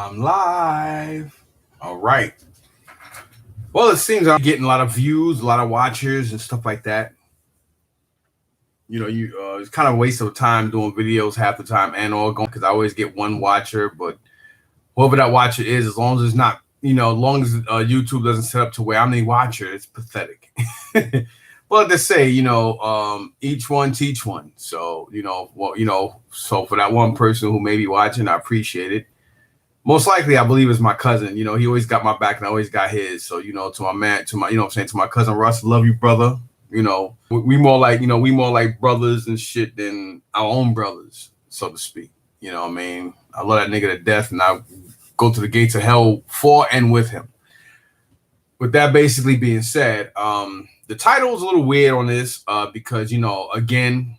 I'm live. All right. Well, it seems I'm getting a lot of views, a lot of watchers, and stuff like that. It's kind of a waste of time doing videos half the time and all going because I always get one watcher. But whoever that watcher is, as long as it's not, as long as YouTube doesn't set up to where I'm the watcher, it's pathetic. But they say, each one teach one. So, so for that one person who may be watching, I appreciate it. Most likely, I believe it's my cousin. He always got my back and I always got his. So, to my man, to my, what I'm saying, to my cousin Russ, love you, brother. We more like, we more like brothers and shit than our own brothers, so to speak. You know what I mean? I love that nigga to death and I go to the gates of hell for and with him. With that basically being said, the title is a little weird on this because, again,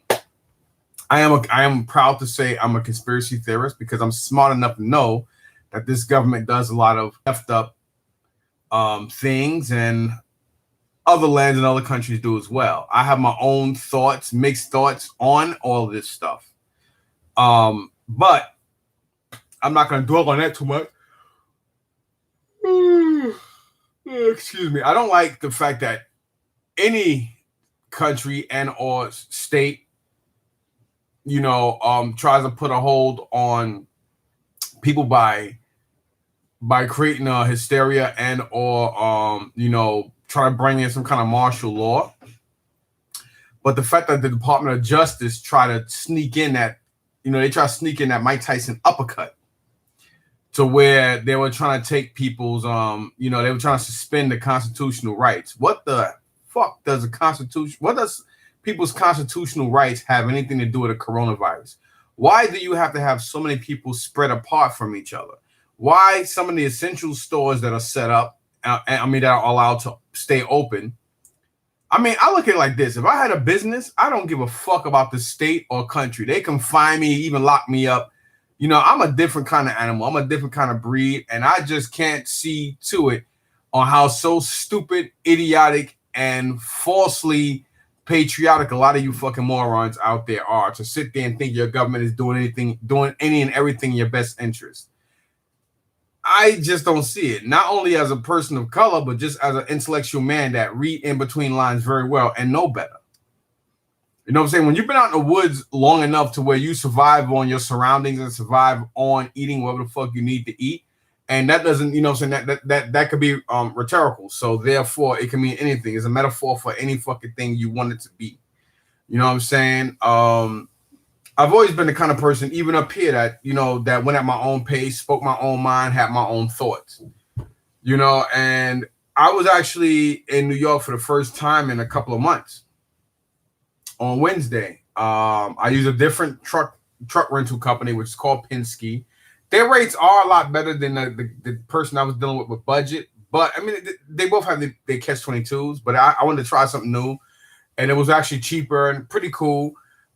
I am proud to say I'm a conspiracy theorist because I'm smart enough to know that this government does a lot of effed up things, and other lands and other countries do as well. I have my own thoughts, mixed thoughts on all of this stuff. But I'm not going to dwell on that too much. Excuse me. I don't like the fact that any country and or state, tries to put a hold on people by creating a hysteria and or try to bring in some kind of martial law. But the fact that the Department of Justice try to sneak in that, they try to sneak in that Mike Tyson uppercut to where they were trying to take people's they were trying to suspend the constitutional rights. What the fuck does people's constitutional rights have anything to do with the coronavirus? Why do you have to have so many people spread apart from each other? Why some of the essential stores that are set up, that are allowed to stay open? I look at it like this. If I had a business, I don't give a fuck about the state or country. They can fine me, even lock me up. I'm a different kind of animal. I'm a different kind of breed, and I just can't see to it on how so stupid, idiotic, and falsely patriotic a lot of you fucking morons out there are to sit there and think your government is doing any and everything in your best interest. I just don't see it. Not only as a person of color, but just as an intellectual man that read in between lines very well and know better. You know what I'm saying? When you've been out in the woods long enough to where you survive on your surroundings and survive on eating whatever the fuck you need to eat, and that doesn't, that could be rhetorical. So therefore, it can mean anything. It's a metaphor for any fucking thing you want it to be. You know what I'm saying? I've always been the kind of person, even up here, that that went at my own pace, spoke my own mind, had my own thoughts. And I was actually in New York for the first time in a couple of months. On Wednesday, I use a different truck rental company, which is called Penske. Their rates are a lot better than the person I was dealing with budget. But they both have their catch-22s. But I wanted to try something new, and it was actually cheaper and pretty cool.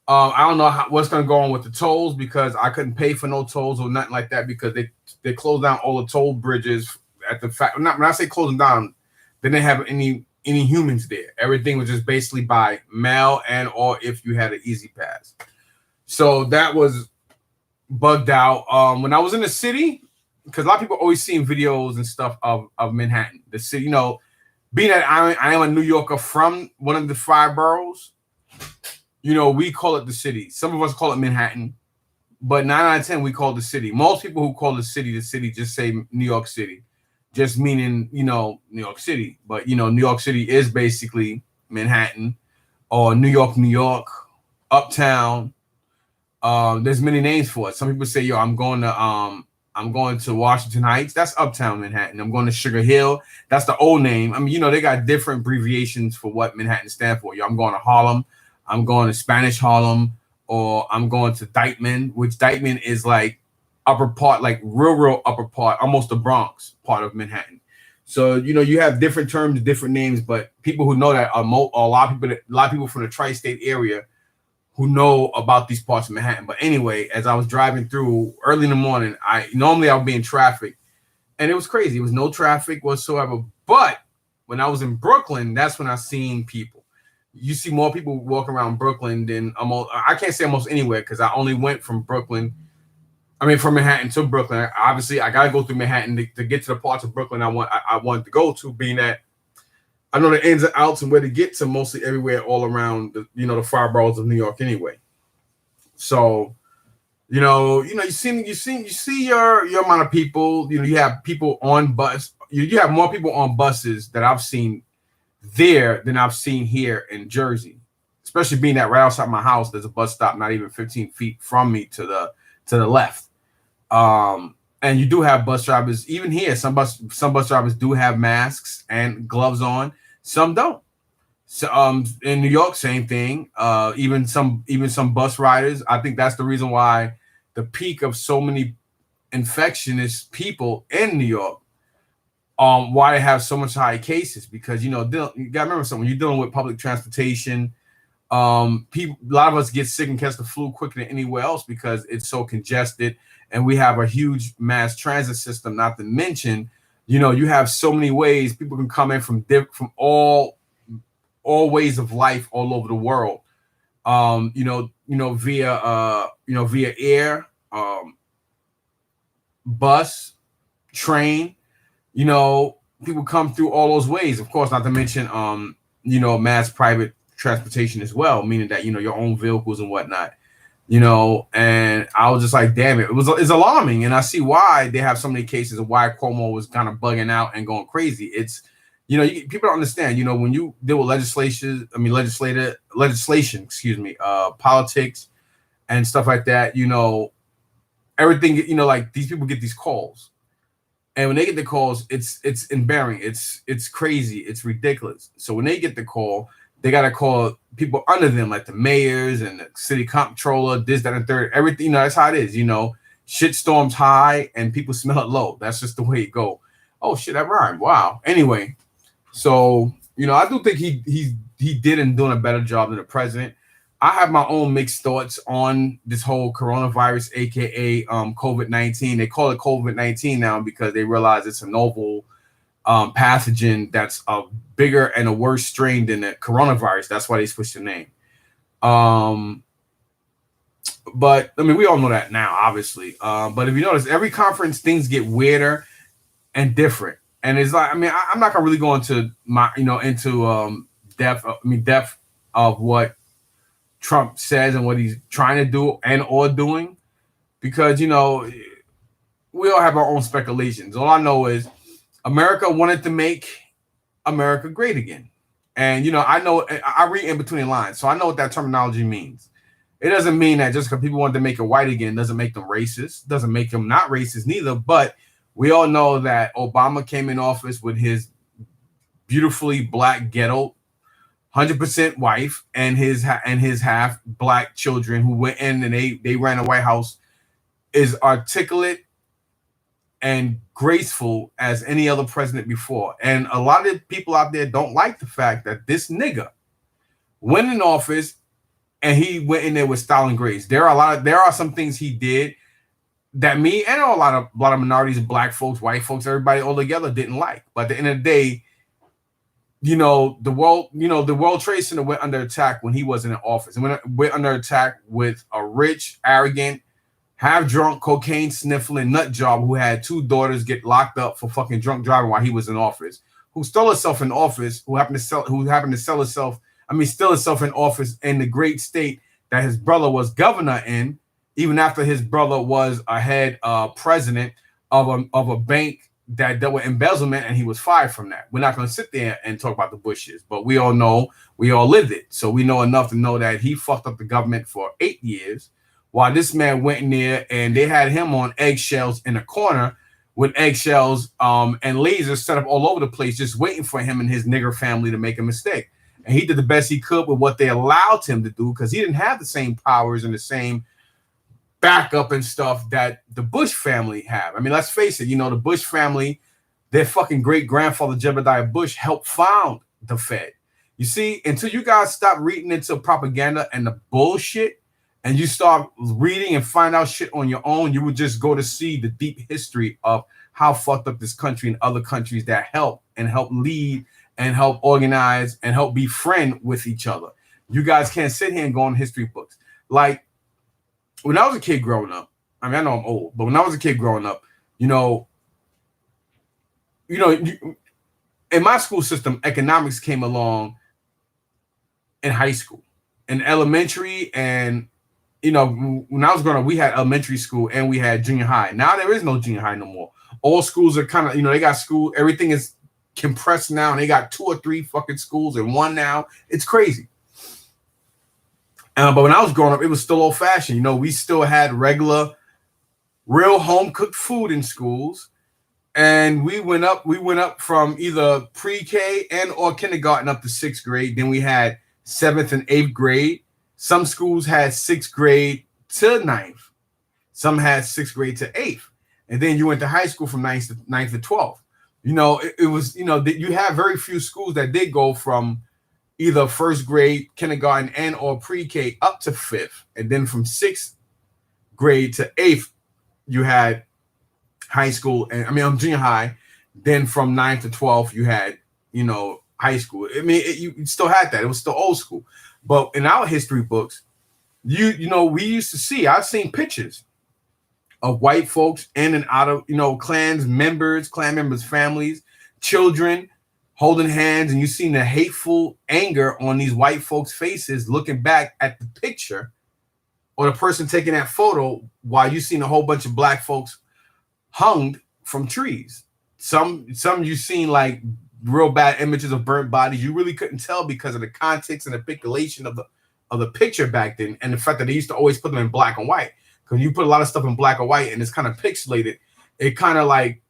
I don't know what's going to go on with the tolls because I couldn't pay for no tolls or nothing like that because they closed down all the toll bridges at the fact. When I say closing down, they didn't have any humans there. Everything was just basically by mail and or if you had an easy pass. So that was bugged out. When I was in the city, because a lot of people always seeing videos and stuff of Manhattan, the city. Being that I am a New Yorker from one of the 5 boroughs, we call it the city. Some of us call it Manhattan, but 9 out of 10 we call it the city. Most people who call the city just say New York City, just meaning New York City. But New York City is basically Manhattan or New York, Uptown. There's many names for it. Some people say, I'm going to Washington Heights. That's Uptown Manhattan. I'm going to Sugar Hill. That's the old name. They got different abbreviations for what Manhattan stands for. I'm going to Harlem. I'm going to Spanish Harlem, or I'm going to Dykeman, which Dykeman is like upper part, like real upper part, almost the Bronx part of Manhattan. So, you have different terms, different names, but people who know that are a lot of people from the tri-state area who know about these parts of Manhattan. But anyway, as I was driving through early in the morning, normally I would be in traffic, and it was crazy. It was no traffic whatsoever. But when I was in Brooklyn, that's when I seen people. You see more people walking around Brooklyn than I can't say almost anywhere because I only went from Brooklyn I mean, from Manhattan to Brooklyn. Obviously, I gotta go through Manhattan to get to the parts of Brooklyn I want to go to, being that I know the ins and outs and where to get to mostly everywhere all around the five boroughs of New York anyway. So you see your amount of people. You have people on bus. You have more people on buses that I've seen there than I've seen here in Jersey. Especially being that right outside my house, there's a bus stop not even 15 feet from me to the left. And you do have bus drivers even here. Some bus drivers do have masks and gloves on. Some don't. So in New York, same thing. Even some bus riders. I think that's the reason why the peak of so many infectious people in New York. Why they have so much high cases, because you gotta remember something. When you're dealing with public transportation, a lot of us get sick and catch the flu quicker than anywhere else because it's so congested, and we have a huge mass transit system. Not to mention, you have so many ways people can come in from all ways of life all over the world. Via air, bus, train. People come through all those ways. Of course, not to mention mass private transportation as well, meaning that your own vehicles and whatnot. And I was just like, damn it, it's alarming, and I see why they have so many cases and why Cuomo was kind of bugging out and going crazy. It's people don't understand. When you deal with legislation, politics and stuff like that. Everything. Like these people get these calls. And when they get the calls, it's embarrassing. It's crazy. It's ridiculous. So when they get the call, they got to call people under them, like the mayors and the city comptroller, this, that, and third. Everything, that's how it is. Shit storms high and people smell it low. That's just the way it go. Oh shit, that rhymed. Wow. Anyway, so I do think he did and doing a better job than the president. I have my own mixed thoughts on this whole coronavirus, aka COVID-19. They call it COVID-19 now because they realize it's a novel pathogen that's a bigger and a worse strain than the coronavirus. That's why they switched the name. But I mean, we all know that now, obviously. But if you notice, every conference things get weirder and different. And it's like, I mean, I'm not gonna really go into depth of what Trump says and what he's trying to do and or doing, because we all have our own speculations. All I know is America wanted to make America great again, and I read in between the lines, so I know what that terminology means. It doesn't mean that just because people wanted to make it white again doesn't make them racist, doesn't make them not racist neither. But we all know that Obama came in office with his beautifully black ghetto 100% wife and his half black children who went in and they ran the White House, is articulate and graceful as any other president before. And a lot of people out there don't like the fact that this nigga went in office and he went in there with style and grace. There are some things he did that me and a lot of minorities, black folks, white folks, everybody all together didn't like. But at the end of the day, the World Trade Center went under attack when he wasn't in office. And went under attack with a rich, arrogant, half-drunk, cocaine sniffling nut job who had two daughters get locked up for fucking drunk driving while he was in office, who stole herself in steal herself in office in the great state that his brother was governor in, even after his brother was a head president of a bank that dealt with embezzlement, and he was fired from that. We're not going to sit there and talk about the Bushes, but we all know, we all lived it. So we know enough to know that he fucked up the government for 8 years, while this man went in there and they had him on eggshells in a corner with eggshells and lasers set up all over the place, just waiting for him and his nigger family to make a mistake. And he did the best he could with what they allowed him to do, because he didn't have the same powers and the same backup and stuff that the Bush family have. I mean, let's face it, the Bush family, their fucking great grandfather Jebediah Bush helped found the Fed. You see, until you guys stop reading into propaganda and the bullshit, and you start reading and find out shit on your own, you would just go to see the deep history of how fucked up this country and other countries that help lead and help organize and help befriend with each other. You guys can't sit here and go on history books. Like, when I was a kid growing up, I mean, I know I'm old, but when I was a kid growing up, you know, in my school system, economics came along in high school, in elementary, and when I was growing up, we had elementary school and we had junior high. Now there is no junior high no more. All schools are kind of, they got school, everything is compressed now, and they got 2 or 3 fucking schools in one now. It's crazy. But when I was growing up, it was still old fashioned. We still had regular, real home cooked food in schools. And we went up from either pre-K and or kindergarten up to 6th grade. Then we had 7th and 8th grade. Some schools had 6th grade to 9th. Some had 6th grade to 8th. And then you went to high school from 9th to 12th. It was, you have very few schools that did go from either 1st grade, kindergarten, and or pre-K up to 5th. And then from 6th grade to 8th, you had high school, and junior high. Then from 9th to 12th, you had, high school. You still had that. It was still old school. But in our history books, we used to see, I've seen pictures of white folks in and out of, clan members, families, children holding hands, and you seen the hateful anger on these white folks' faces looking back at the picture or the person taking that photo while you seen a whole bunch of black folks hung from trees. Some you seen like real bad images of burnt bodies. You really couldn't tell because of the context and the pixelation of the picture back then, and the fact that they used to always put them in black and white. Because you put a lot of stuff in black and white and it's kind of pixelated, it kind of like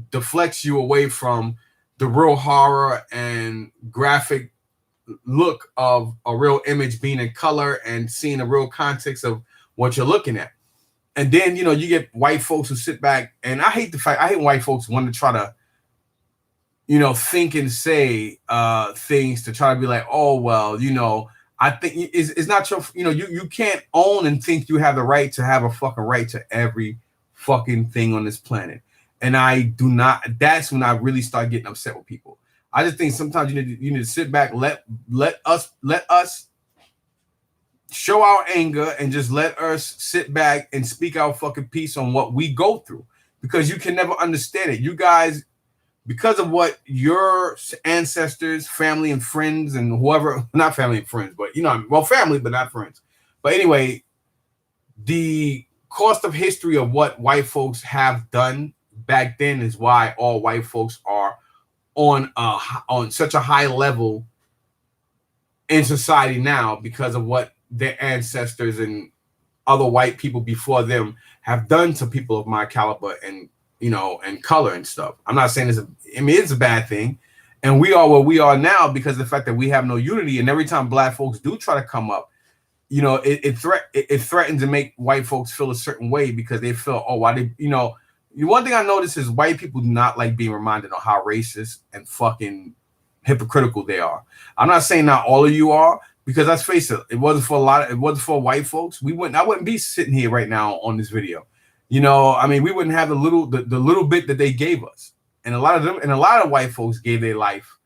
deflects you away from the real horror and graphic look of a real image being in color and seeing the real context of what you're looking at. And then, you get white folks who sit back, and I hate white folks want to try to, think and say things to try to be like, oh, well, I think it's not your, you can't own and think you have the right to have a fucking right to every fucking thing on this planet. And I do not, that's when I really start getting upset with people. I just think sometimes you need to sit back, let us show our anger and just let us sit back and speak our fucking piece on what we go through, because you can never understand it. You guys, because of what your ancestors, family and friends and whoever, not family and friends, but family, but not friends. But anyway, the cost of history of what white folks have done back then is why all white folks are on such a high level in society now, because of what their ancestors and other white people before them have done to people of my caliber and and color and stuff. I'm not saying it's a bad thing, and we are where we are now because of the fact that we have no unity. And every time black folks do try to come up, it threatens to make white folks feel a certain way because they feel, oh, why they, one thing I notice is white people do not like being reminded of how racist and fucking hypocritical they are. I'm not saying not all of you are, because let's face it, it wasn't for white folks, I wouldn't be sitting here right now on this video. We wouldn't have the little bit that they gave us. And a lot of white folks gave their life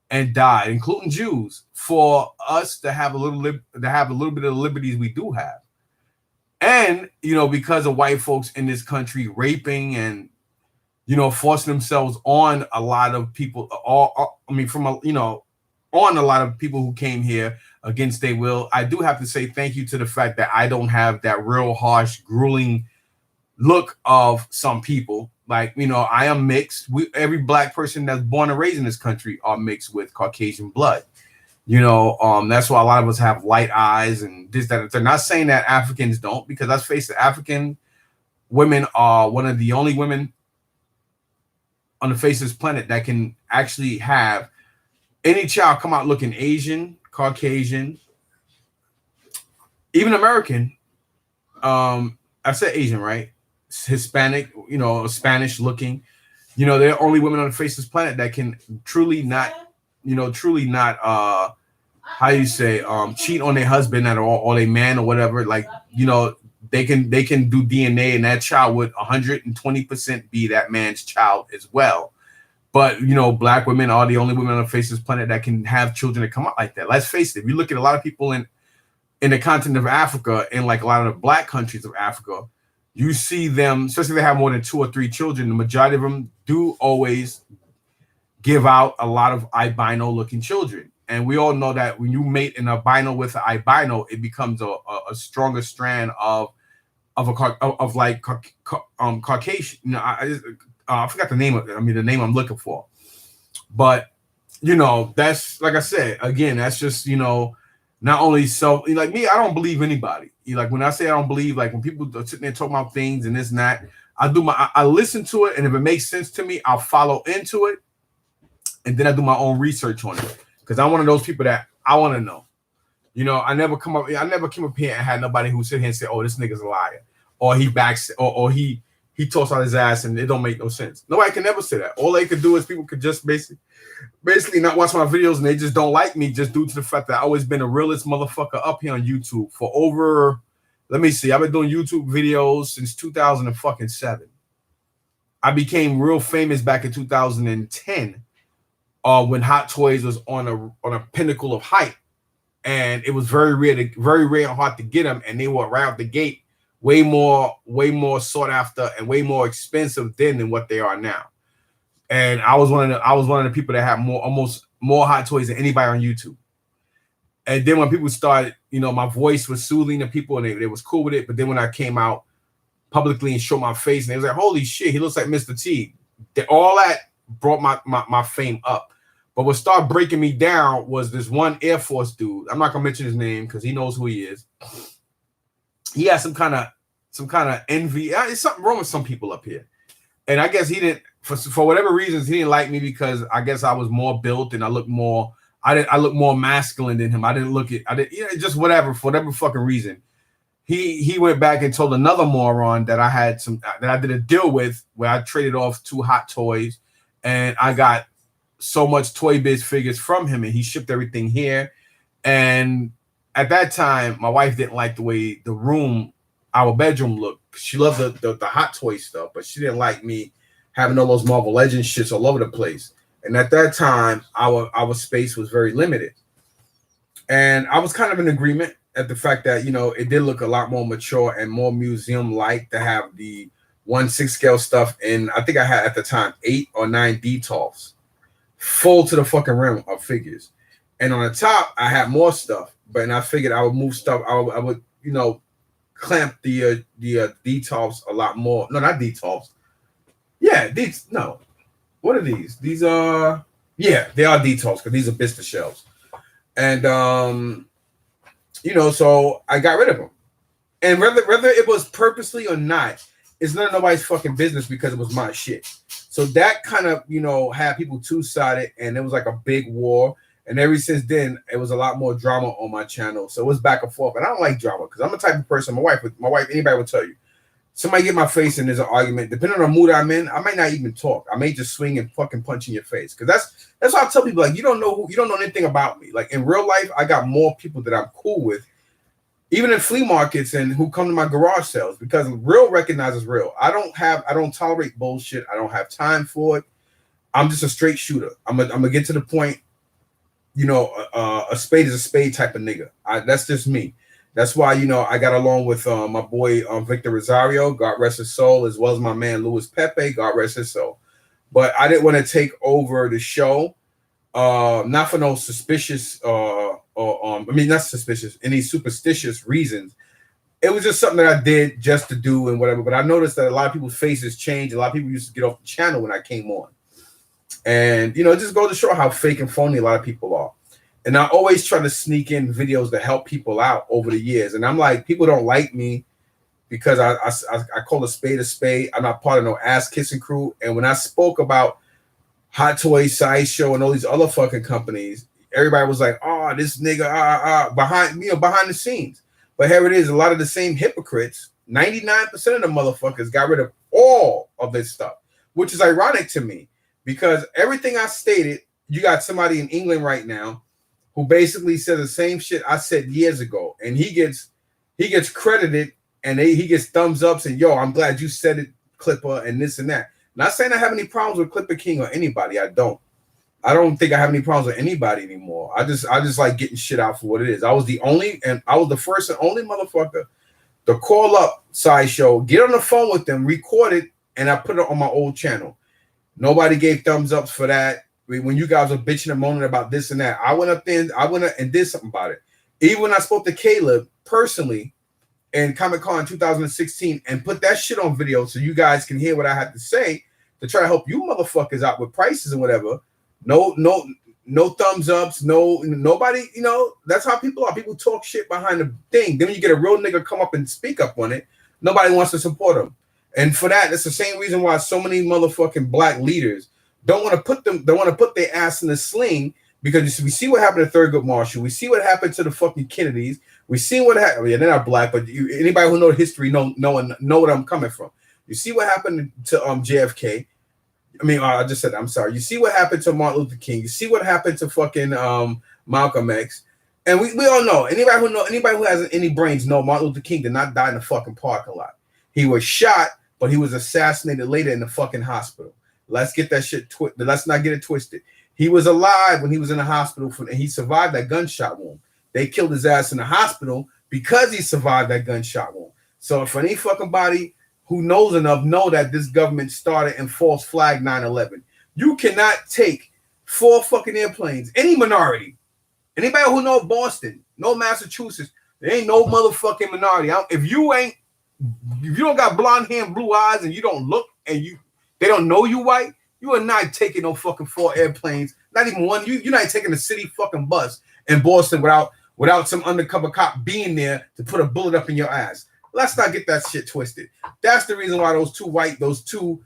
and died, including Jews, for us to have a little bit of the liberties we do have. And, because of white folks in this country raping and, forcing themselves on a lot of people, on a lot of people who came here against their will, I do have to say thank you to the fact that I don't have that real harsh, grueling look of some people. Like, I am mixed. Every black person that's born and raised in this country are mixed with Caucasian blood. That's why a lot of us have light eyes and this, that, and they're not saying that Africans don't, because let's face it, African women are one of the only women on the face of this planet that can actually have any child come out looking Asian, Caucasian, even American. I said Asian, right? Hispanic, Spanish looking. They're the only women on the face of this planet that can truly not how you say cheat on their husband or their man or whatever. Like, they can do DNA and that child would 120% be that man's child as well. But black women are the only women on the face of this planet that can have children that come out like that. Let's face it, if you look at a lot of people in the continent of Africa and like a lot of the black countries of Africa, you see them, especially if they have more than 2 or 3 children, the majority of them do always give out a lot of albino looking children. And we all know that when you mate an albino with an albino, it becomes a stronger strand of Caucasian. You know, I forgot the name of it. I mean, the name I'm looking for. But you know, that's like I said again. That's just, you know, not only so like me. I don't believe anybody. Like when I say I don't believe, like when people are sitting there talking about things and this and that, I listen to it, and if it makes sense to me, I'll follow into it, and then I do my own research on it because I'm one of those people that I want to know. You know, I never came up here and had nobody who sit here and say, "Oh, this nigga's a liar," or he backs, or he talks on his ass, and it don't make no sense. Nobody can never say that. All they could do is people could just basically not watch my videos, and they just don't like me just due to the fact that I've always been the realest motherfucker up here on YouTube for over. Let me see. I've been doing YouTube videos since 2007. I became real famous back in 2010, when Hot Toys was on a pinnacle of hype. And it was very rare and hard to get them, and they were right out the gate way more sought after and way more expensive then than what they are now. And I was one of the people that had almost more Hot Toys than anybody on YouTube. And then when people started, you know, my voice was soothing to people, and they was cool with it. But then when I came out publicly and showed my face, and they was like, "Holy shit, he looks like Mr. T." All that brought my fame up. But what started breaking me down was this one Air Force dude. I'm not gonna mention his name because he knows who he is. He had some kind of envy. It's something wrong with some people up here, and I guess he didn't, for whatever reasons, he didn't like me because I guess I was more built and I look more masculine than him. Just whatever, for whatever fucking reason. He went back and told another moron that I did a deal with where I traded off 2 Hot Toys, and I got so much Toy Biz figures from him, and he shipped everything here. And at that time, my wife didn't like the way our bedroom looked. She loved the Hot Toy stuff, but she didn't like me having all those Marvel Legends shits all over the place. And at that time, our space was very limited. And I was kind of in agreement at the fact that, you know, it did look a lot more mature and more museum-like to have the 1/6 scale stuff. And I think I had at the time 8 or 9 Detolfs, full to the fucking rim of figures. And on the top, I had more stuff. But I figured I would move stuff. I would, you know, clamp the Detolfs a lot more. No, not Detolfs. Yeah, these. No, what are these? These are, yeah, they are Detolfs because these are Bista shells. And you know, so I got rid of them. And whether it was purposely or not, it's none of nobody's fucking business because it was my shit. So that kind of, you know, had people two-sided, and it was like a big war. And ever since then, it was a lot more drama on my channel. So it was back and forth. And I don't like drama because I'm the type of person, my wife, anybody would tell you. Somebody get my face and there's an argument. Depending on the mood I'm in, I might not even talk. I may just swing and fucking punch in your face. Because that's why I tell people, like, you don't know anything about me. Like, in real life, I got more people that I'm cool with, even in flea markets, and who come to my garage sales, because real recognizes real. I don't tolerate bullshit. I don't have time for it. I'm just a straight shooter. I'm gonna get to the point. You know, a spade is a spade type of nigga. That's just me. That's why, you know, I got along with my boy Victor Rosario, God rest his soul, as well as my man Luis Pepe, God rest his soul. But I didn't want to take over the show, not for no suspicious not suspicious, any superstitious reasons. It was just something that I did just to do and whatever. But I noticed that a lot of people's faces changed. A lot of people used to get off the channel when I came on. And, you know, it just goes to show how fake and phony a lot of people are. And I always try to sneak in videos to help people out over the years. And I'm like, people don't like me because I call a spade a spade. I'm not part of no ass kissing crew. And when I spoke about Hot Toys, Sideshow, and all these other fucking companies, everybody was like, "Oh, this nigga, behind the scenes." But here it is, a lot of the same hypocrites. 99% of the motherfuckers got rid of all of this stuff, which is ironic to me because everything I stated, you got somebody in England right now who basically said the same shit I said years ago, and he gets credited, and he gets thumbs ups, and yo, I'm glad you said it, Clipper, and this and that. Not saying I have any problems with Clipper King or anybody. I don't think I have any problems with anybody anymore. I just like getting shit out for what it is. I was the first and only motherfucker the call up sideshow, get on the phone with them, record it, and I put it on my old channel. Nobody gave thumbs ups for that. When you guys were bitching and moaning about this and that, I went up there and did something about it. Even when I spoke to Caleb personally in Comic-Con 2016 and put that shit on video so you guys can hear what I had to say to try to help you motherfuckers out with prices and whatever. No thumbs ups, nobody, you know, that's how people are. People talk shit behind the thing. Then when you get a real nigga come up and speak up on it, nobody wants to support them. And for that, it's the same reason why so many motherfucking black leaders don't want to put their ass in the sling, because we see what happened to Thurgood Marshall. We see what happened to the fucking Kennedys. We see what happened. Yeah, they're not black, but anybody who knows history know what I'm coming from. You see what happened to JFK. I mean, I just said, I'm sorry. You see what happened to Martin Luther King. You see what happened to fucking Malcolm X. And we all know, anybody who has any brains know Martin Luther King did not die in the fucking parking lot. He was shot, but he was assassinated later in the fucking hospital. Let's get that shit let's not get it twisted. He was alive when he was in the hospital and he survived that gunshot wound. They killed his ass in the hospital because he survived that gunshot wound. So for any fucking body who knows enough, know that this government started and false flag 9/11. You cannot take 4 fucking airplanes, any minority, anybody who know Boston, know Massachusetts, there ain't no motherfucking minority. If you don't got blonde hair and blue eyes and you don't look and they don't know you white, you are not taking no fucking 4 airplanes, not even one. You're not taking a city fucking bus in Boston without some undercover cop being there to put a bullet up in your ass. Let's not get that shit twisted. That's the reason why those two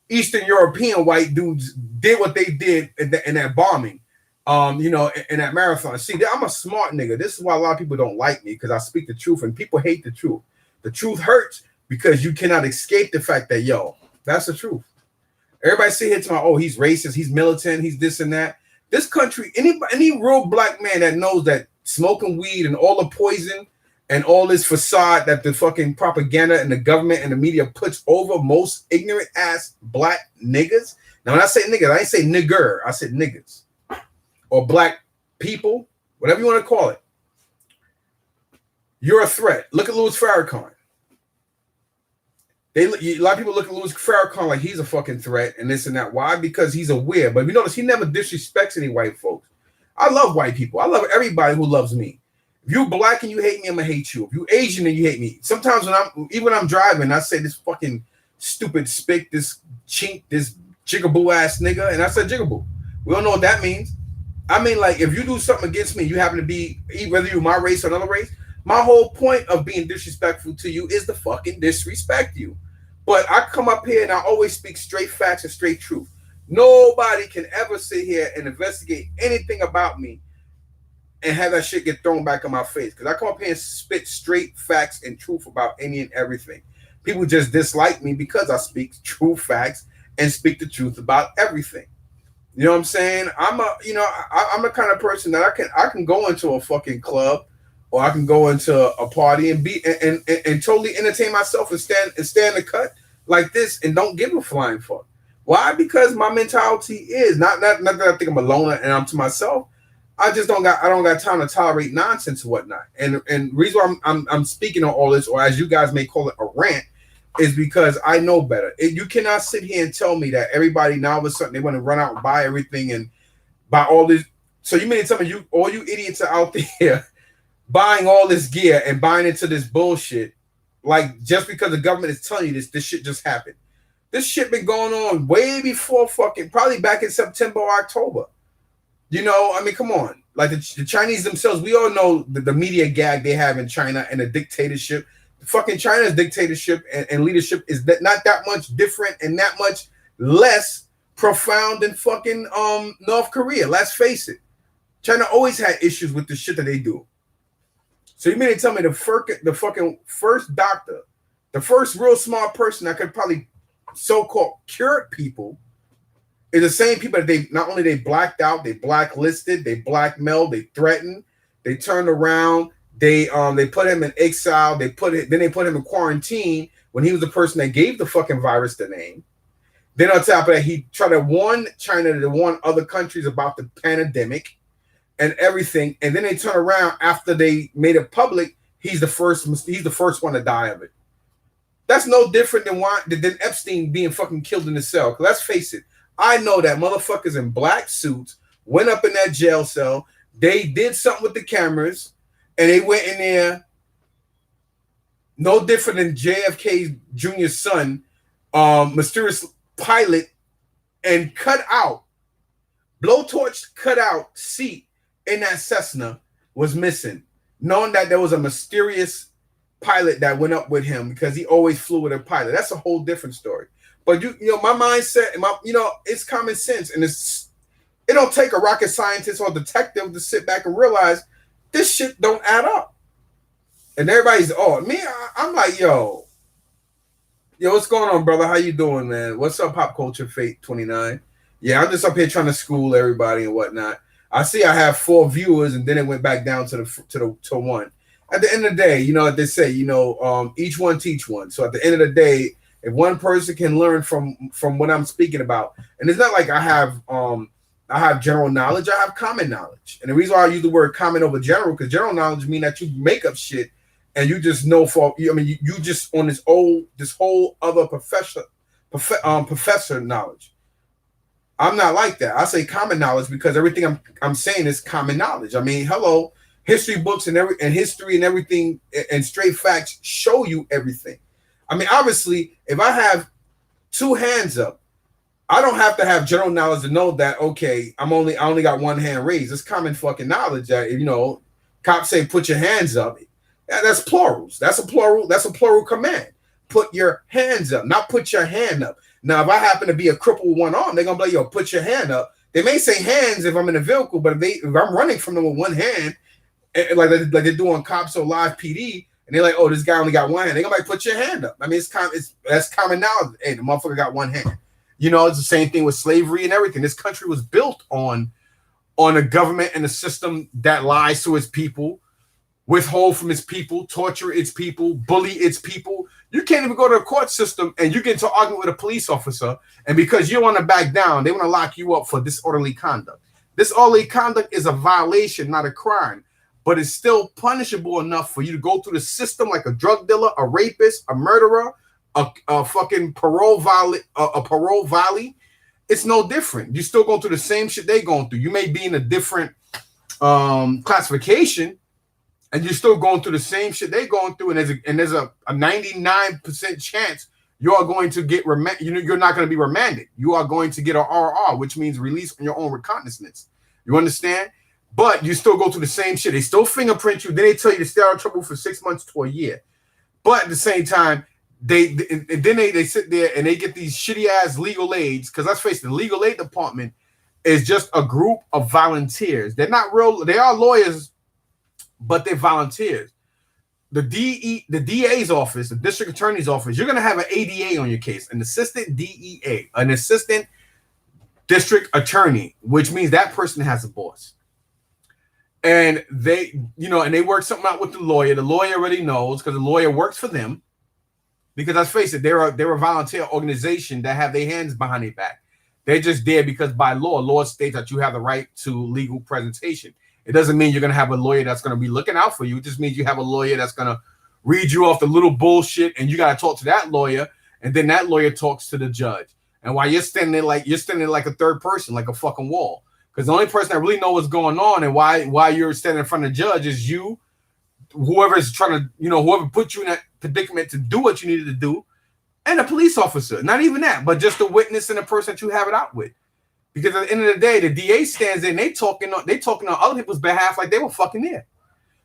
Eastern European white dudes did what they did in that bombing, in that marathon. See, I'm a smart nigga. This is why a lot of people don't like me, because I speak the truth, and people hate the truth. The truth hurts because you cannot escape the fact that, that's the truth. Everybody sit here talking, oh, he's racist, he's militant, he's this and that. This country, any real black man that knows that smoking weed and all the poison and all this facade that the fucking propaganda and the government and the media puts over most ignorant ass black niggas. Now, when I say niggas, I ain't say nigger, I said niggas or black people, whatever you want to call it. You're a threat. Look at Louis Farrakhan. A lot of people look at Louis Farrakhan like he's a fucking threat and this and that. Why? Because he's aware. But you notice he never disrespects any white folks. I love white people. I love everybody who loves me. If you black and you hate me, I'm gonna hate you. If you Asian and you hate me, sometimes when I'm driving, I say this fucking stupid spick, this chink, this jigaboo ass nigga, and I said jigaboo. We don't know what that means. I mean, like, if you do something against me, you happen to be whether you're my race or another race. My whole point of being disrespectful to you is to fucking disrespect you. But I come up here and I always speak straight facts and straight truth. Nobody can ever sit here and investigate anything about me and have that shit get thrown back in my face. Because I come up here and spit straight facts and truth about any and everything. People just dislike me because I speak true facts and speak the truth about everything. You know what I'm saying? I'm the kind of person that I can go into a fucking club, or I can go into a party and be and totally entertain myself and stand the cut like this and don't give a flying fuck. Why? Because my mentality is not that I think I'm alone and I'm to myself. I don't got time to tolerate nonsense and whatnot. And reason why I'm speaking on all this, or as you guys may call it, a rant, is because I know better. You cannot sit here and tell me that everybody now all of a sudden they want to run out and buy everything and buy all this. So you mean to tell me all you idiots are out there buying all this gear and buying into this bullshit, like just because the government is telling you this shit just happened. This shit been going on way before probably back in September or October. I mean, come on. Like the Chinese themselves, we all know the media gag they have in China and the dictatorship. Fucking China's dictatorship and leadership is not that much different and that much less profound than fucking North Korea. Let's face it. China always had issues with the shit that they do. So you mean to tell me the fucking first doctor, the first real smart person that could probably so-called cure people is the same people that they blacked out, they blacklisted, they blackmailed, they threatened, they turned around, they put him in exile, then they put him in quarantine when he was the person that gave the fucking virus the name. Then on top of that, he tried to warn China to warn other countries about the pandemic and everything. And then they turn around after they made it public he's the first one to die of it. That's no different than Epstein being fucking killed in the cell. Because let's face it, I know that motherfuckers in black suits went up in that jail cell. They did something with the cameras, and they went in there. No different than JFK Jr.'s son, mysterious pilot, and blowtorch cut out seat in that Cessna was missing, knowing that there was a mysterious pilot that went up with him because he always flew with a pilot. That's a whole different story. But you know, my mindset, it's common sense, and it don't take a rocket scientist or detective to sit back and realize this shit don't add up. And everybody's, I'm like, yo, what's going on, brother? How you doing, man? What's up, Pop Culture Fate 29? Yeah, I'm just up here trying to school everybody and whatnot. I see I have 4 viewers, and then it went back down to one. At the end of the day, you know what they say, each one teach one. So at the end of the day, if one person can learn from what I'm speaking about, and it's not like I have general knowledge, I have common knowledge. And the reason why I use the word common over general, because general knowledge means that you make up shit and you just know you just on this whole other professor knowledge. I'm not like that. I say common knowledge because everything I'm saying is common knowledge. I mean, hello, history books and history and everything and straight facts show you everything. I mean, obviously, if I have 2 hands up, I don't have to have general knowledge to know that, okay, I only got 1 hand raised. It's common fucking knowledge that, cops say put your hands up. That's plurals. That's a plural command. Put your hands up, not put your hand up. Now, if I happen to be a cripple with 1 arm, they're gonna be like, yo, put your hand up. They may say hands if I'm in a vehicle, but if I'm running from them with 1 hand, like they do on Cops or Live PD, and they're like, oh, this guy only got 1 hand. They're gonna like, put your hand up. I mean, that's common knowledge. Hey, the motherfucker got 1 hand. It's the same thing with slavery and everything. This country was built on a government and a system that lies to its people, withhold from its people, torture its people, bully its people. You can't even go to a court system and you get into argument with a police officer, and because you want to back down, they want to lock you up for disorderly conduct. Disorderly conduct is a violation, not a crime, but it's still punishable enough for you to go through the system like a drug dealer, a rapist, a murderer, a fucking parole volley. It's no different. You still going through the same shit they going through. You may be in a different classification, and you're still going through the same shit they going through. And there's a 99% chance you are going to get you're not going to be remanded. You are going to get an RR, which means release on your own recognizance. You understand? But you still go through the same shit. They still fingerprint you. Then they tell you to stay out of trouble for 6 months to a year. But at the same time, they sit there and they get these shitty ass legal aids. Because let's face it, the legal aid department is just a group of volunteers. They're not real. They are lawyers, but they're volunteers. The DA's office, the district attorney's office, you're going to have an ADA on your case, an assistant DEA, an assistant district attorney, which means that person has a boss. And they work something out with the lawyer. The lawyer already knows because the lawyer works for them. Because let's face it, they're a volunteer organization that have their hands behind their back. They're just there because by law states that you have the right to legal presentation. It doesn't mean you're going to have a lawyer that's going to be looking out for you. It just means you have a lawyer that's going to read you off the little bullshit, and you got to talk to that lawyer, and then that lawyer talks to the judge. And while you're standing there like a third person, like a fucking wall. Because the only person that really knows what's going on and why you're standing in front of the judge is you, whoever's trying to, whoever put you in that predicament to do what you needed to do, and a police officer. Not even that, but just a witness and a person that you have it out with. Because at the end of the day, the DA stands there and they talking on other people's behalf like they were fucking there.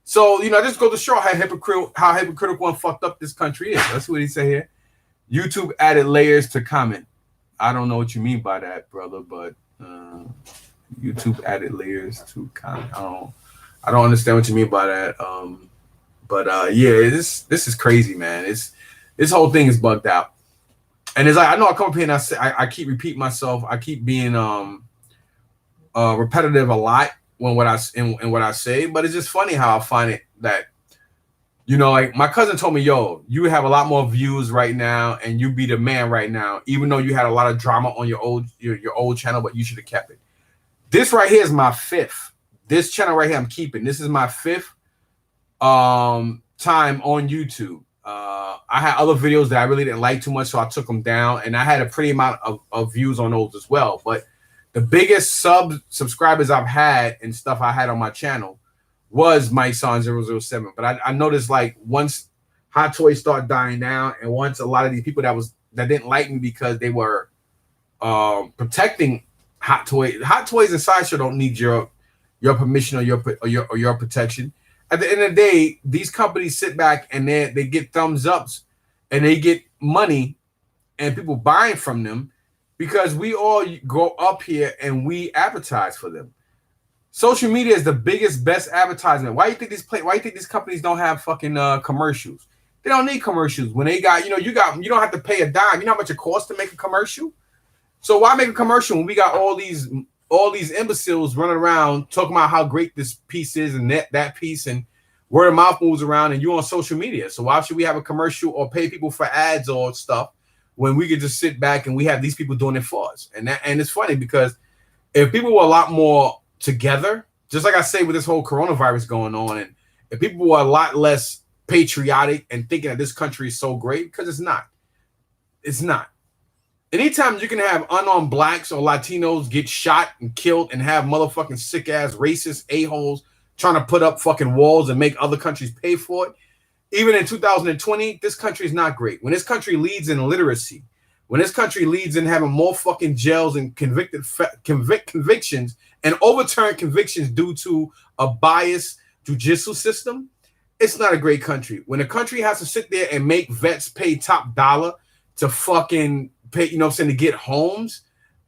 So, just go to show how hypocritical and fucked up this country is. That's what he say here. YouTube added layers to comment. I don't know what you mean by that, brother, but YouTube added layers to comment. I don't understand what you mean by that. This is crazy, man. This whole thing is bugged out. And it's like, I know I come up here and I keep repeating myself. I keep being repetitive a lot when what I say, but it's just funny how I find it that, like my cousin told me, yo, you have a lot more views right now and you be the man right now, even though you had a lot of drama on your old channel, but you should have kept it. This right here is my 5th. This channel right here I'm keeping. This is my 5th time on YouTube. I had other videos that I really didn't like too much, so I took them down, and I had a pretty amount of views on those as well. But the biggest subscribers I've had and stuff I had on my channel was Mike Son 007. But I noticed, like, once Hot Toys start dying down, and once a lot of these people that didn't like me because they were protecting Hot Toys and Sideshow don't need your permission or your protection. At the end of the day, these companies sit back and they get thumbs ups and they get money and people buying from them because we all go up here and we advertise for them. Social media is the biggest, best advertisement. Why do you think these companies don't have fucking commercials? They don't need commercials when they got, you don't have to pay a dime. You know how much it costs to make a commercial? So why make a commercial when we got all these imbeciles running around talking about how great this piece is and that piece, and word of mouth moves around, and you on social media? So why should we have a commercial or pay people for ads or stuff when we could just sit back and we have these people doing it for us? And it's funny because if people were a lot more together, just like I say with this whole coronavirus going on, and if people were a lot less patriotic and thinking that this country is so great, because it's not. Anytime you can have unarmed blacks or Latinos get shot and killed and have motherfucking sick ass racist a-holes trying to put up fucking walls and make other countries pay for it. Even in 2020, this country is not great. When this country leads in literacy, when this country leads in having more fucking jails and convictions and overturned convictions due to a biased judicial system, it's not a great country. When a country has to sit there and make vets pay top dollar to fucking pay, to get homes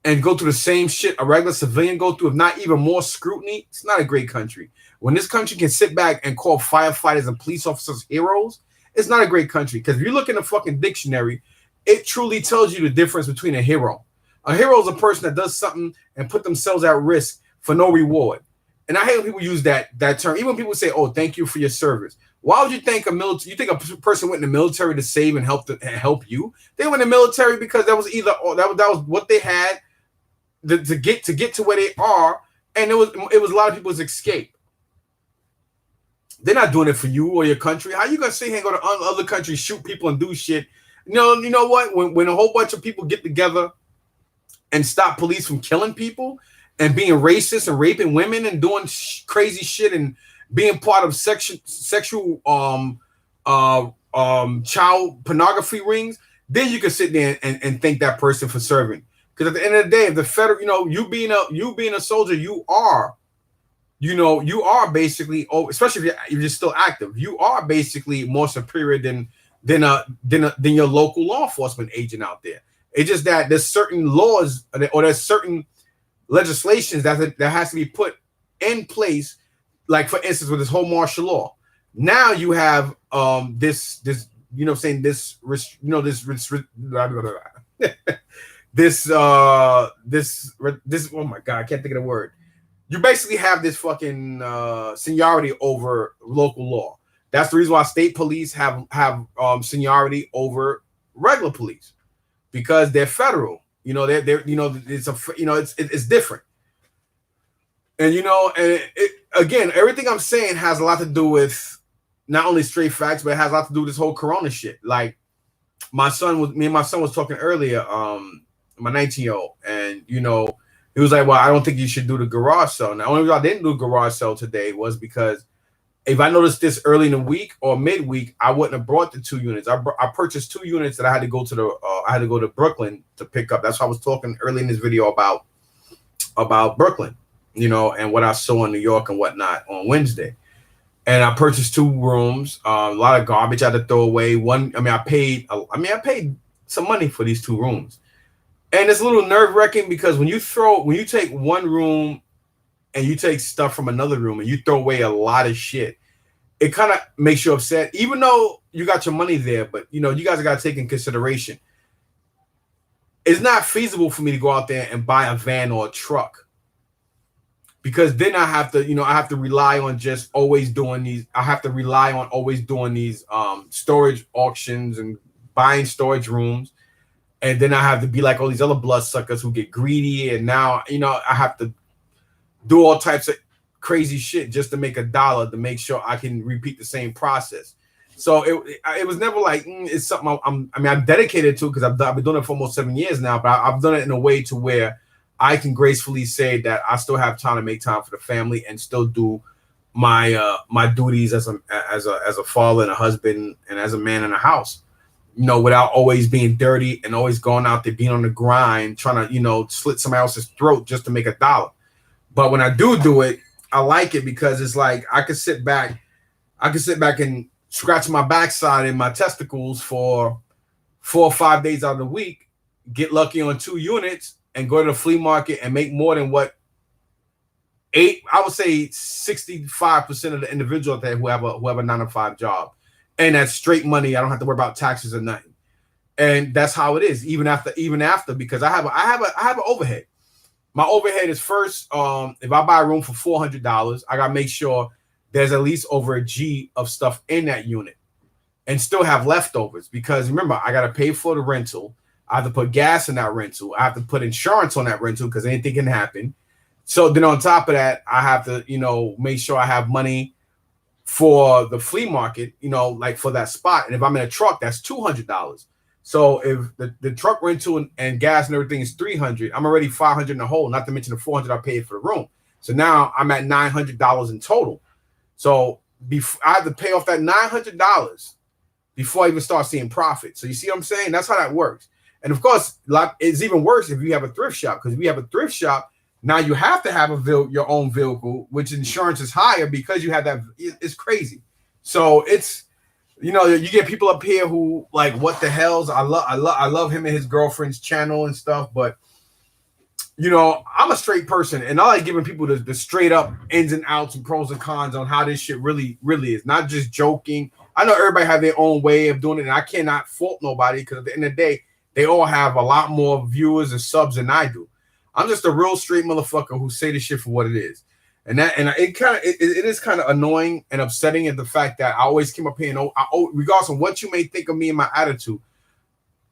and go through the same shit a regular civilian go through, if not even more scrutiny, it's not a great country. When this country can sit back and call firefighters and police officers heroes, it's not a great country. Because if you look in the fucking dictionary, it truly tells you the difference between a hero. A hero is a person that does something and put themselves at risk for no reward. And I hate when people use that term. Even when people say, "Oh, thank you for your service." Why would you think you think a person went in the military to save and help you? They went in the military because that was that was what they had to get to where they are, and it was a lot of people's escape. They're not doing it for you or your country. How you gonna sit here and go to other countries, shoot people and do shit? You know what? When a whole bunch of people get together and stop police from killing people and being racist and raping women and doing crazy shit and being part of sexual child pornography rings, then you can sit there and thank that person for serving. Because at the end of the day, if the federal, you being a soldier, you are basically, especially if you're still active, you are basically more superior than your local law enforcement agent out there. It's just that there's certain laws or there's certain legislations that has to be put in place. Like, for instance, with this whole martial law, now you have this oh my god, I can't think of the word. You basically have this fucking seniority over local law. That's the reason why state police have seniority over regular police, because they're federal. It's different. And again, everything I'm saying has a lot to do with not only straight facts, but it has a lot to do with this whole corona shit. Like, my son was talking earlier, my 19-year-old, and he was like, "Well, I don't think you should do the garage sale." Now, the only reason I didn't do a garage sale today was because if I noticed this early in the week or midweek, I wouldn't have brought the 2 units. I purchased 2 units that I had to go to Brooklyn to pick up. That's why I was talking early in this video about Brooklyn, and what I saw in New York and whatnot on Wednesday. And I purchased 2 rooms, a lot of garbage I had to throw away. I paid some money for these 2 rooms. And it's a little nerve-wracking because when you take one room and you take stuff from another room and you throw away a lot of shit, it kind of makes you upset, even though you got your money there. But you guys got to take in consideration, it's not feasible for me to go out there and buy a van or a truck, because then I have to rely on just always doing these. I have to rely on always doing these storage auctions and buying storage rooms. And then I have to be like all these other bloodsuckers who get greedy. And now, I have to do all types of crazy shit just to make $1 to make sure I can repeat the same process. So it was never like it's something I'm dedicated to because I've been doing it for almost 7 years now. But I've done it in a way to where I can gracefully say that I still have time to make time for the family and still do my duties as a father and a husband and as a man in a house, without always being dirty and always going out there being on the grind trying to slit somebody else's throat just to make a dollar. But when I do it, I like it because it's like I can sit back and scratch my backside and my testicles for 4 or 5 days out of the week, get lucky on 2 units, and go to the flea market and make more than what I would say 65% of the individuals there who have a 9-to-5 job, and that's straight money. I don't have to worry about taxes or nothing, and that's how it is. Even after, because I have an overhead. My overhead is first. If I buy a room for $400, I gotta make sure there's at least over a G of stuff in that unit, and still have leftovers. Because remember, I gotta pay for the rental. I have to put gas in that rental. I have to put insurance on that rental because anything can happen. So then on top of that, I have to, make sure I have money for the flea market, like for that spot. And if I'm in a truck, that's $200. So if the truck rental and gas and everything is $300, I'm already $500 in the hole, not to mention the $400 I paid for the room. So now I'm at $900 in total. So I have to pay off that $900 before I even start seeing profit. So you see what I'm saying? That's how that works. And of course, it's even worse if you have a thrift shop, because if you have a thrift shop, now you have to have your own vehicle, which insurance is higher because you have that. It's crazy. So it's, you get people up here who like, what the hell's, I love him and his girlfriend's channel and stuff, but I'm a straight person and I like giving people the straight up ins and outs and pros and cons on how this shit really, really is. Not just joking. I know everybody have their own way of doing it, and I cannot fault nobody because at the end of the day, they all have a lot more viewers and subs than I do. I'm just a real straight motherfucker who say this shit for what it is. And it is kind of annoying and upsetting at the fact that I always came up here and regardless of what you may think of me and my attitude,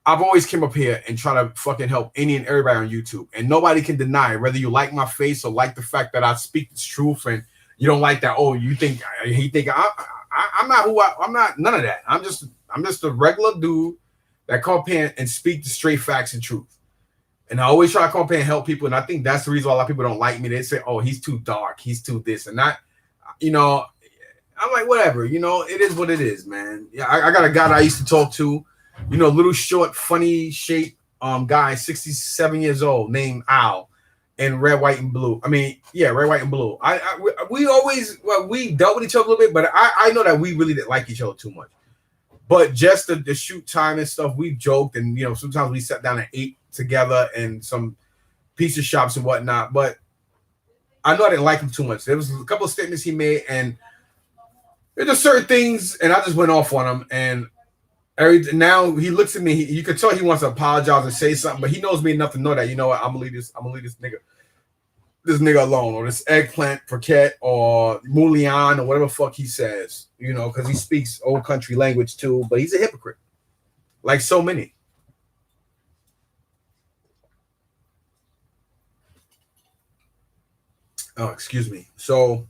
I've always came up here and try to fucking help any and everybody on YouTube. And nobody can deny it, whether you like my face or like the fact that I speak the truth and you don't like that. Oh, you think I'm not I'm not none of that. I'm just a regular dude that come up here and speak the straight facts and truth. And I always try to come up here and help people. And I think that's the reason why a lot of people don't like me. They say, oh, he's too dark. He's too this and that. I'm like, whatever. It is what it is, man. Yeah, I got a guy that I used to talk to, little short, funny shape guy, 67 years old, named Al, in red, white, and blue. Red, white, and blue. We dealt with each other a little bit, but I know that we really didn't like each other too much. But just the shoot time and stuff, we joked, and sometimes we sat down and ate together in some pizza shops and whatnot. But I know I didn't like him too much. There was a couple of statements he made, and there's just certain things, and I just went off on him. And now he looks at me. You could tell he wants to apologize and say something, but he knows me enough to know that what, I'm gonna leave this nigga alone, or this eggplant croquette or moulian or whatever the fuck he says. Because he speaks old country language too, but he's a hypocrite, like so many. Oh, excuse me. So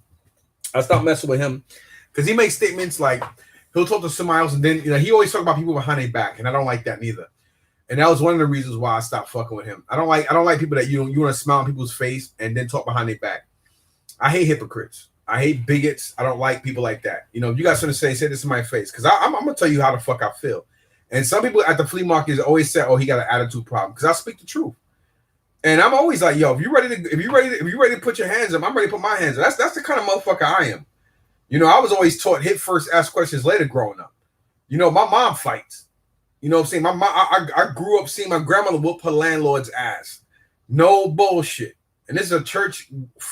I stopped messing with him because he makes statements like he'll talk to somebody else, and then he always talk about people behind their back, and I don't like that neither. And that was one of the reasons why I stopped fucking with him. I don't like people that you want to smile on people's face and then talk behind their back. I hate hypocrites. I hate bigots. I don't like people like that. If you got something to say this in my face, because I'm gonna tell you how the fuck I feel. And some people at the flea market always say, "Oh, he got an attitude problem," because I speak the truth. And I'm always like, yo, if you ready to put your hands up, I'm ready to put my hands up. That's the kind of motherfucker I am. I was always taught hit first, ask questions later growing up. My mom fights. What I'm saying? My mom, I grew up seeing my grandmother whoop her landlord's ass. No bullshit. And this is a church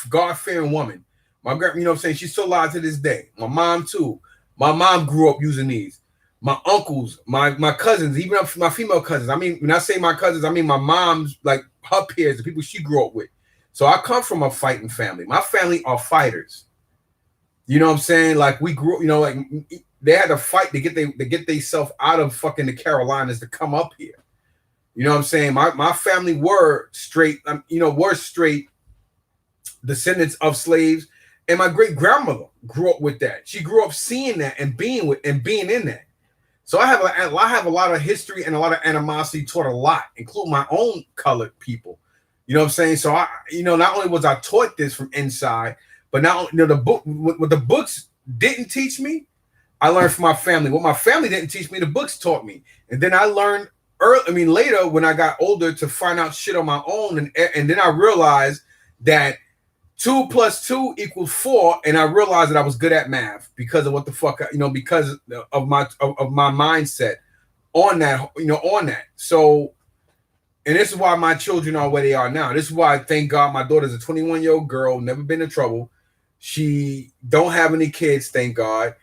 God-fearing woman. My grandma, what I'm saying? She's still alive to this day. My mom too. My mom grew up using these. My uncles, my cousins, even my female cousins. When I say my cousins, I mean my mom's, like, her peers, the people she grew up with. So I come from a fighting family. My family are fighters. What I'm saying? Like, we grew up, like, they had to fight to get themselves out of fucking the Carolinas to come up here. What I'm saying? My family were straight, were straight descendants of slaves, And my great grandmother grew up with that. She grew up seeing that and being in that. So I have a lot of history and a lot of animosity toward a lot, including my own colored people. You know what I'm saying? So not only was I taught this from inside, but now the book, what the books didn't teach me, I learned from my family. What my family didn't teach me, the books taught me. And then I learned later when I got older to find out shit on my own, and then I realized that 2 + 2 = 4, and I realized that I was good at math because of what the fuck, because of my mindset on that, on that. So, and this is why my children are where they are now. This is why, thank God, my daughter's a 21-year-old girl, never been in trouble. She don't have any kids, thank God.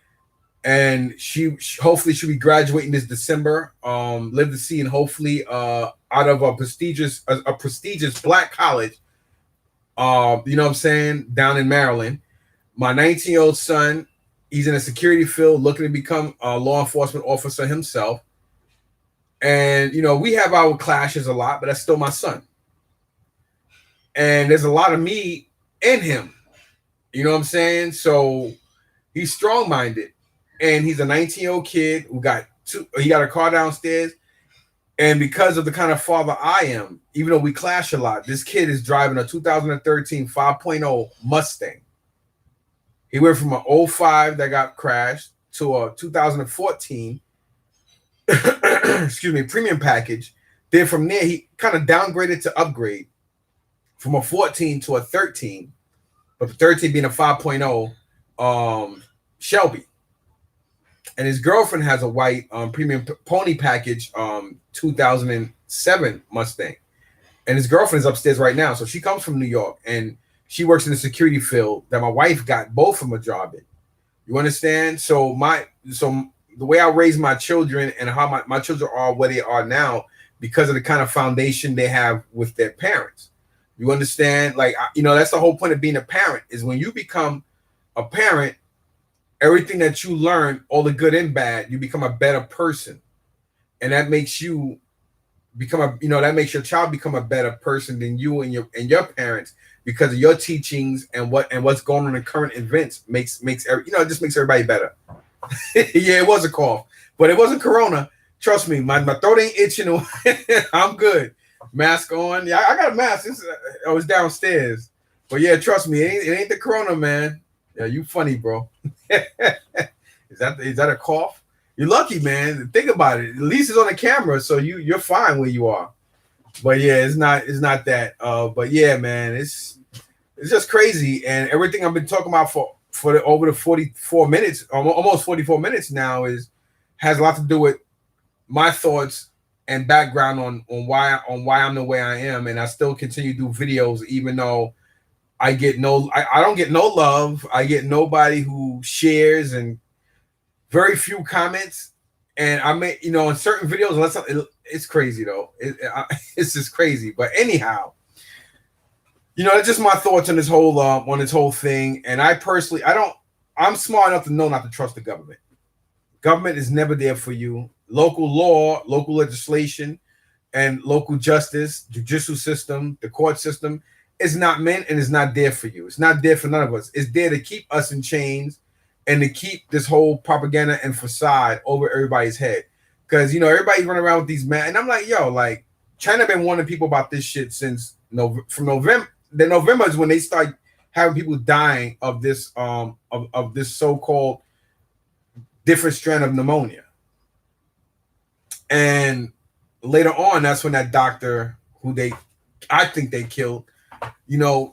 And she hopefully she'll be graduating this December. Live to see, and hopefully out of a prestigious black college. You know what I'm saying, down in Maryland. My 19-year-old son, he's in a security field, looking to become a law enforcement officer himself. And we have our clashes a lot, but that's still my son. And there's a lot of me in him. You know what I'm saying? So he's strong-minded. And he's a 19-year-old kid who he got a car downstairs. And because of the kind of father I am, even though we clash a lot, this kid is driving a 2013 5.0 Mustang. He went from an 05 that got crashed to a 2014 premium package. Then from there, he kind of downgraded to upgrade from a 14 to a 13, but the 13 being a 5.0 Shelby. And his girlfriend has a white premium pony package 2007 Mustang. And his girlfriend is upstairs right now. So she comes from New York, and she works in the security field that my wife got both of them a job in. You understand? So the way I raise my children and how my children are where they are now, because of the kind of foundation they have with their parents. You understand? Like, that's the whole point of being a parent, is when you become a parent, everything that you learn, all the good and bad, you become a better person. And that makes you become that makes your child become a better person than you and your parents, because of your teachings and what's going on in current events it just makes everybody better. Yeah, it was a cough, but it wasn't corona. Trust me, my throat ain't itching. I'm good. Mask on. Yeah, I got a mask. I was downstairs. But yeah, trust me, it ain't the corona, man. Yeah, you funny, bro. Is that a cough? You're lucky, man. Think about it. At least it's on the camera, so you're fine where you are. But yeah, it's not that. But yeah, man, it's just crazy, and everything I've been talking about for over the 44 minutes, almost 44 minutes now, has a lot to do with my thoughts and background on why I'm the way I am, and I still continue to do videos even though I don't get no love. I get nobody who shares, and very few comments. And I may, in certain videos, it's crazy though. It's just crazy. But anyhow, it's just my thoughts on this whole thing. And I personally, I'm smart enough to know not to trust the government. Government is never there for you. Local law, local legislation, and local justice, judicial system, the court system is not meant and is not there for you. It's not there for none of us. It's there to keep us in chains and to keep this whole propaganda and facade over everybody's head. Because, everybody's running around with these and I'm like, like, China been warning people about this shit since from November. The November is when they start having people dying of this of this so-called different strand of pneumonia. And later on, that's when that doctor who I think they killed,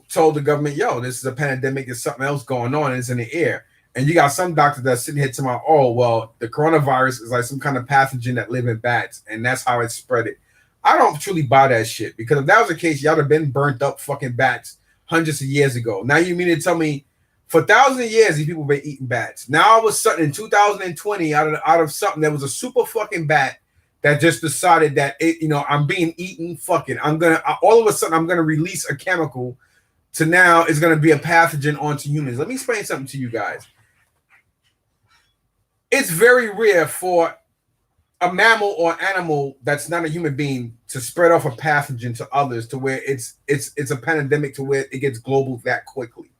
told the government, this is a pandemic, there's something else going on, and it's in the air. And you got some doctors that's sitting here tomorrow, oh, well, the coronavirus is like some kind of pathogen that live in bats, and that's how it spread it. I don't truly buy that shit, because if that was the case, y'all have been burnt up fucking bats hundreds of years ago. Now you mean to tell me for thousands of years these people been eating bats? Now all of a sudden in 2020, out of something that was a super fucking bat that just decided that I'm being eaten, fucking, all of a sudden I'm gonna release a chemical to now it's gonna be a pathogen onto humans. Let me explain something to you guys. It's very rare for a mammal or animal that's not a human being to spread off a pathogen to others to where it's a pandemic to where it gets global that quickly.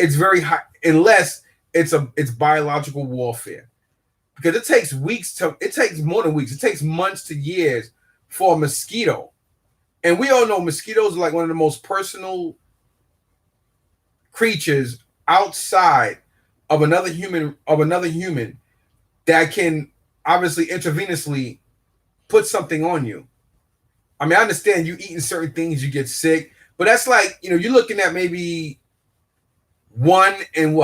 it's very high unless it's biological warfare. Because it takes more than weeks, it takes months to years for a mosquito. And we all know mosquitoes are like one of the most personal creatures outside of another human that can obviously intravenously put something on you. I mean, I understand you eating certain things, you get sick, but that's like, you're looking at maybe one in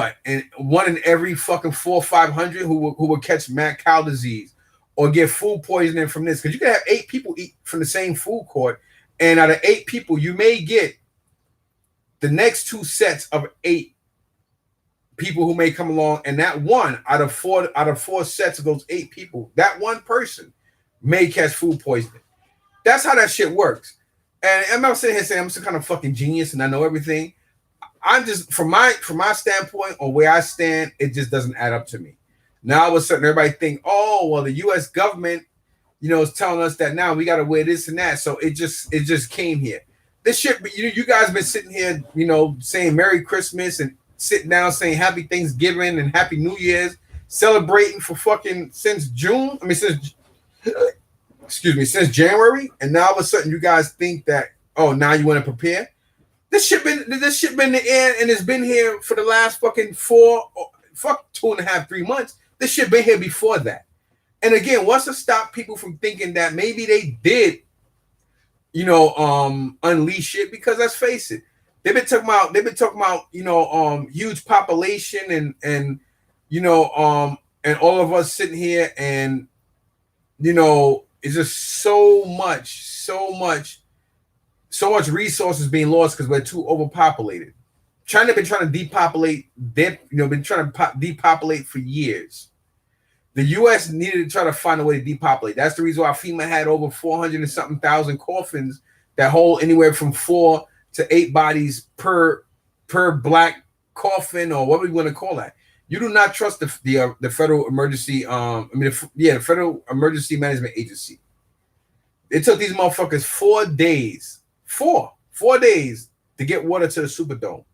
every fucking 400 or 500 who will catch mad cow disease or get food poisoning from this. Because you can have 8 people eat from the same food court, and out of 8 people, you may get the next 2 sets of 8 people who may come along, and that one out of four sets of those 8 people, that one person may catch food poisoning. That's how that shit works. And I'm not sitting here saying I'm some kind of fucking genius and I know everything. I'm just from my standpoint or where I stand, it just doesn't add up to me. Now all of a sudden everybody think, oh well, the U.S. government, is telling us that now we got to wear this and that. So it just came here. This shit, you guys been sitting here, saying Merry Christmas and sitting down saying Happy Thanksgiving and Happy New Year's, celebrating for fucking since June. I mean since January, and now all of a sudden you guys think that now you want to prepare. This shit been in the air and it's been here for the last fucking 2.5, 3 months. This shit been here before that. And again, what's to stop people from thinking that maybe they did, unleash it? Because let's face it, they've been talking about huge population and all of us sitting here and it's just so much resources being lost because we're too overpopulated. China been trying to depopulate. They've been trying to depopulate for years. The U.S. needed to try to find a way to depopulate. That's the reason why FEMA had over 400 and something thousand coffins that hold anywhere from 4 to 8 bodies per black coffin, or what we want to call that. You do not trust the Federal Emergency, the Federal Emergency Management Agency. It took these motherfuckers 4 days, 4 days to get water to the Superdome.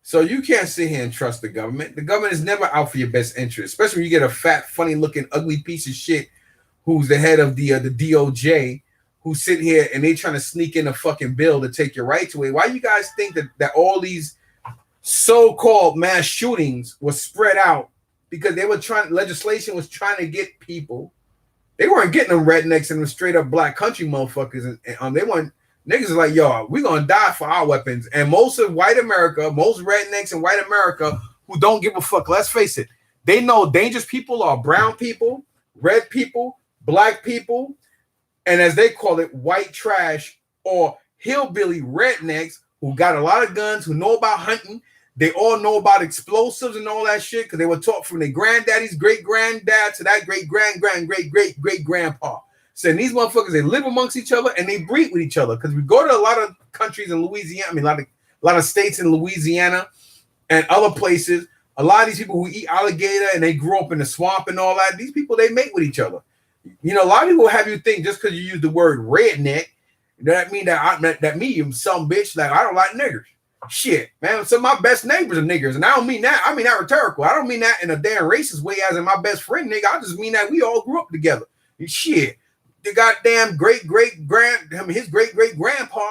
So you can't sit here and trust the government. The government is never out for your best interest, especially when you get a fat, funny-looking, ugly piece of shit who's the head of the DOJ, who's sitting here and they trying to sneak in a fucking bill to take your rights away. Why you guys think that all these so-called mass shootings was spread out? Because legislation was trying to get people. They weren't getting them rednecks and them straight up black country motherfuckers. And they weren't. Niggas are like, yo, we're going to die for our weapons. And most of white America, most rednecks in white America who don't give a fuck, let's face it, they know dangerous people are brown people, red people, black people, and as they call it, white trash or hillbilly rednecks who got a lot of guns, who know about hunting. They all know about explosives and all that shit because they were taught from their granddaddy's great-granddad to that great-grand-great-great-great-grandpa. So these motherfuckers, they live amongst each other and they breed with each other. Because we go to a lot of countries in Louisiana, a lot of states in Louisiana and other places. A lot of these people who eat alligator and they grew up in the swamp and all that, these people, they mate with each other. A lot of people have you think just because you use the word redneck, that mean that me, you some bitch, like I don't like niggers. Shit, man. Some of my best neighbors are niggers, and I don't mean that. I mean that rhetorical. I don't mean that in a damn racist way, as in my best friend nigga. I just mean that we all grew up together. Shit, the goddamn his great grandpa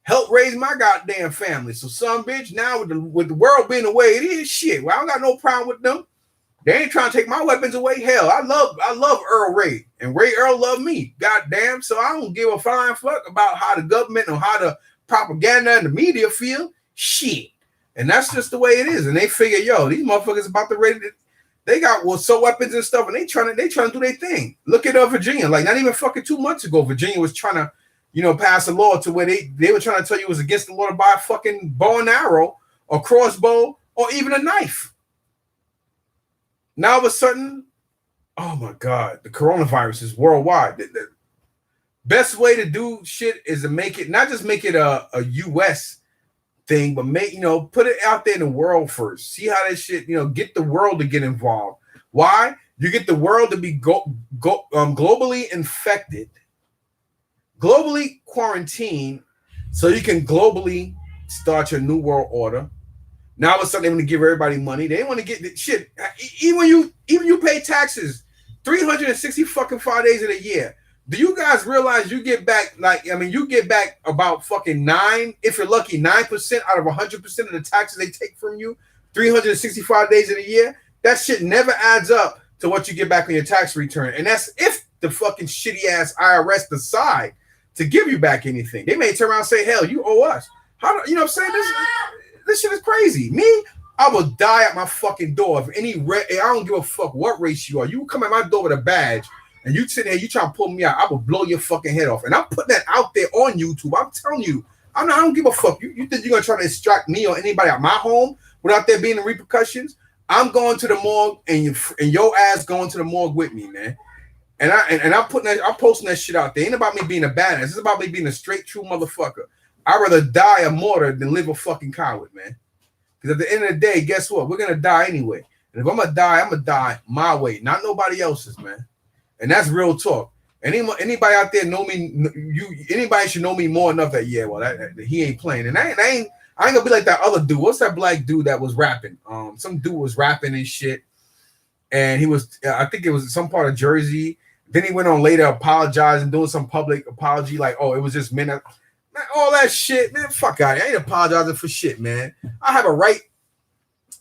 helped raise my goddamn family. So some bitch now with the world being the way it is, shit. Well, I don't got no problem with them. They ain't trying to take my weapons away. Hell, I love Earl Ray, and Ray Earl loved me. Goddamn. So I don't give a flying fuck about how the government or how the propaganda and the media feel. Shit. And that's just the way it is. And they figure, yo, these motherfuckers about to ready to, they got so weapons and stuff, and they trying to do their thing. Look at Virginia. Like not even fucking 2 months ago, Virginia was trying to, pass a law to where they were trying to tell you it was against the law to buy a fucking bow and arrow or crossbow or even a knife. Now all of a sudden, oh my God, the coronavirus is worldwide. The best way to do shit is to make it, not just make it a U.S. thing, but put it out there in the world first. See how that shit, get the world to get involved. Why? You get the world to be globally infected, globally quarantined, so you can globally start your new world order. Now all of a sudden they want to give everybody money. They want to get the shit. Even you pay taxes 360 fucking 5 days in a year. Do you guys realize you get back you get back about fucking 9, if you're lucky, 9% out of 100% of the taxes they take from you 365 days in a year? That shit never adds up to what you get back on your tax return. And that's if the fucking shitty ass IRS decide to give you back anything. They may turn around and say, hell, you owe us. How do you know what I'm saying? This shit is crazy. Me, I will die at my fucking door if I don't give a fuck what race you are. You come at my door with a badge and you sit there, you try to pull me out, I will blow your fucking head off. And I'm putting that out there on YouTube. I'm telling you, I don't give a fuck. You think you're gonna try to extract me or anybody out my home without there being the repercussions? I'm going to the morgue and your ass going to the morgue with me, man. And I'm posting that shit out there. It ain't about me being a badass. It's about me being a straight true motherfucker. I'd rather die a martyr than live a fucking coward, man. Because at the end of the day, guess what? We're gonna die anyway. And if I'm gonna die my way, not nobody else's, man. And that's real talk. Anybody out there know me? Anybody should know me more enough that that he ain't playing. And I ain't gonna be like that other dude. What's that black dude that was rapping? Some dude was rapping and shit, and he was, I think it was some part of Jersey. Then he went on later apologizing, doing some public apology, like, oh, it was just men. Man, all that shit, man. Fuck out. I ain't apologizing for shit, man. I have a right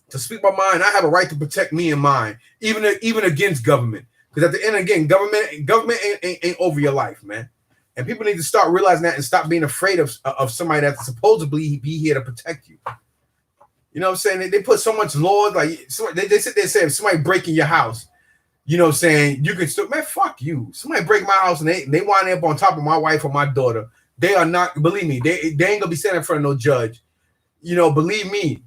to speak my mind. I have a right to protect me and mine, even against government. Because at the end, again, government ain't over your life, man. And people need to start realizing that and stop being afraid of somebody that's supposedly be here to protect you. You know what I'm saying? They put so much laws, like they sit there and say if somebody breaking your house, you know what I'm saying, you can still, man, fuck you. Somebody break my house and they wind up on top of my wife or my daughter. They are not, believe me, they ain't gonna be standing in front of no judge. You know, believe me,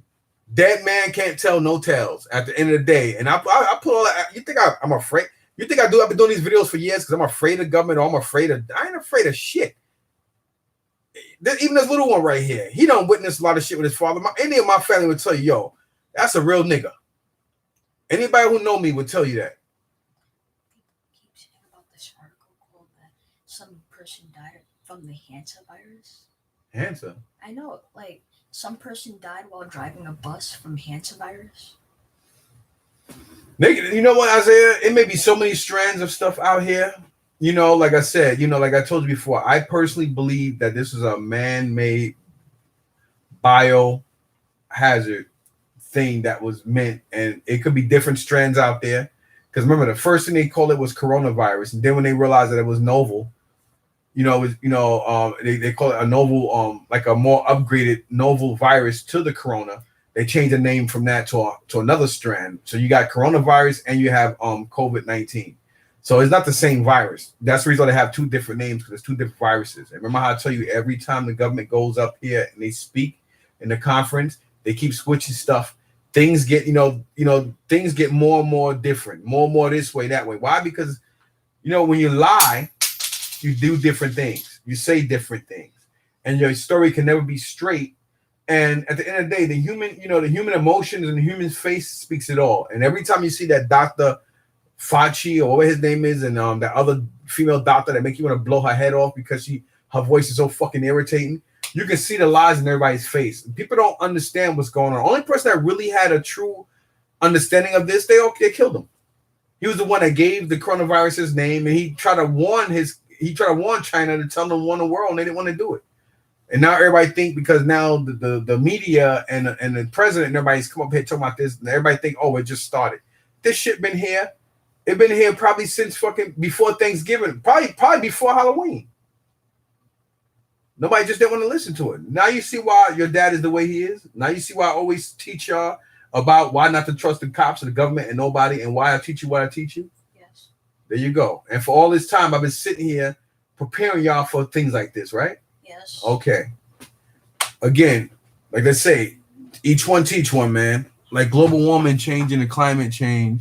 that man can't tell no tales at the end of the day. And I put all that. You think I'm afraid? You think I've been doing these videos for years because I'm afraid of government or I ain't afraid of shit. Even this little one right here, he don't witness a lot of shit with his father. Any of my family would tell you, yo, that's a real nigga. Anybody who know me would tell you that. Keep saying about this article called that some person died from the Hansa virus. Hansa? I know, like some person died while driving a bus from Hansa virus. You know what, Isaiah? It may be so many strands of stuff out here. You know, like I said, like I told you before, I personally believe that this is a man-made biohazard thing that was meant, and it could be different strands out there. Because remember, the first thing they called it was coronavirus, and then when they realized that it was novel, they call it a novel, like a more upgraded novel virus to the corona. They changed the name from that to another strand. So you got coronavirus and you have COVID-19. So it's not the same virus. That's the reason they have two different names, because it's two different viruses. And remember how I tell you every time the government goes up here and they speak in the conference, they keep switching stuff. Things get, things get more and more different, more and more this way, that way. Why? Because, when you lie, you do different things. You say different things. And your story can never be straight. And at the end of the day, the human emotions and the human face speaks it all. And every time you see that Dr. Fauci or whatever his name is, and that other female doctor that make you want to blow her head off because her voice is so fucking irritating, you can see the lies in everybody's face. People don't understand what's going on. The only person that really had a true understanding of this, they killed him. He was the one that gave the coronavirus his name, and he tried to warn China to tell them to warn the world, and they didn't want to do it. And now everybody think, because now the media and the president and everybody's come up here talking about this, and everybody think, oh, it just started. This shit been here. It been here probably since fucking before Thanksgiving, probably before Halloween. Nobody just didn't want to listen to it. Now you see why your dad is the way he is. Now you see why I always teach y'all about why not to trust the cops or the government and nobody, and why I teach you what I teach you. Yes. There you go. And for all this time, I've been sitting here preparing y'all for things like this, right? Yes. Okay. Again, like they say, each one teach one, man. Like global warming changing and climate change.